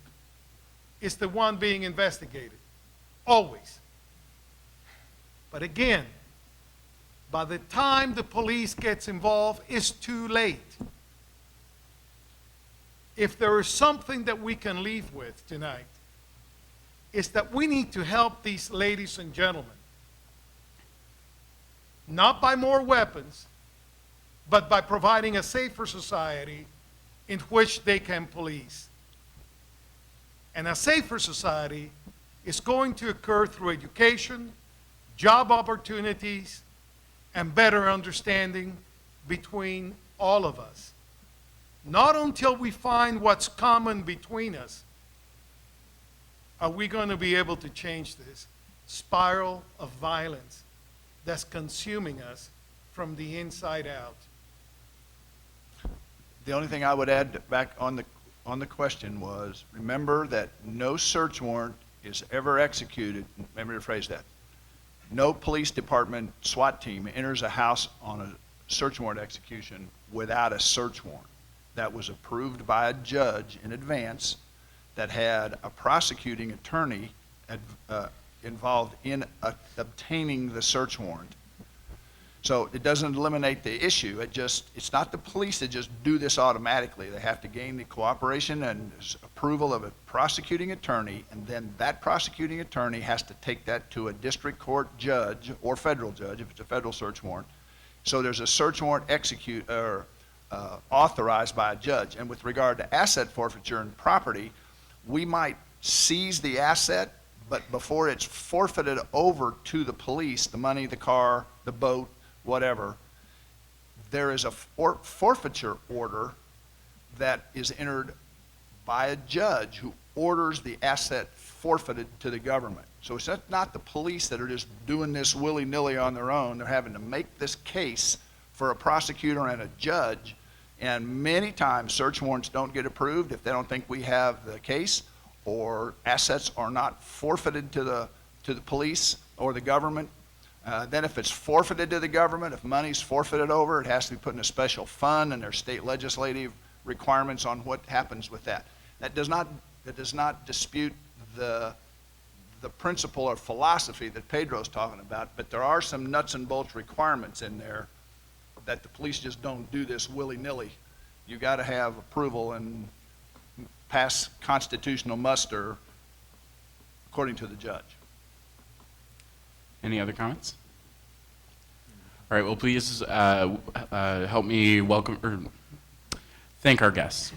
is the one being investigated. Always. But again, by the time the police gets involved, it's too late. If there is something that we can leave with tonight, it's that we need to help these ladies and gentlemen, not by more weapons, but by providing a safer society in which they can police. And a safer society is going to occur through education, job opportunities, and better understanding between all of us. Not until we find what's common between us are we going to be able to change this spiral of violence that's consuming us from the inside out. The only thing I would add back on the question was, remember that no search warrant is ever executed. Let me rephrase that. No police department SWAT team enters a house on a search warrant execution without a search warrant that was approved by a judge in advance, that had a prosecuting attorney involved in obtaining the search warrant. So it doesn't eliminate the issue. It's not the police that just do this automatically. They have to gain the cooperation and approval of a prosecuting attorney, and then that prosecuting attorney has to take that to a district court judge or federal judge if it's a federal search warrant. So there's a search warrant authorized by a judge. And with regard to asset forfeiture and property, we might seize the asset, but before it's forfeited over to the police, the money, the car, the boat, whatever, there is a forfeiture order that is entered by a judge who orders the asset forfeited to the government. So it's not the police that are just doing this willy-nilly on their own. They're having to make this case for a prosecutor and a judge, and many times search warrants don't get approved if they don't think we have the case, or assets are not forfeited to the police or the government Then if it's forfeited to the government, if money's forfeited over, it has to be put in a special fund, and there's state legislative requirements on what happens with that. That does not dispute the principle or philosophy that Pedro's talking about, but there are some nuts and bolts requirements in there that the police just don't do this willy-nilly. You got to have approval and pass constitutional muster according to the judge. Any other comments? All right, well, please help me welcome or thank our guests.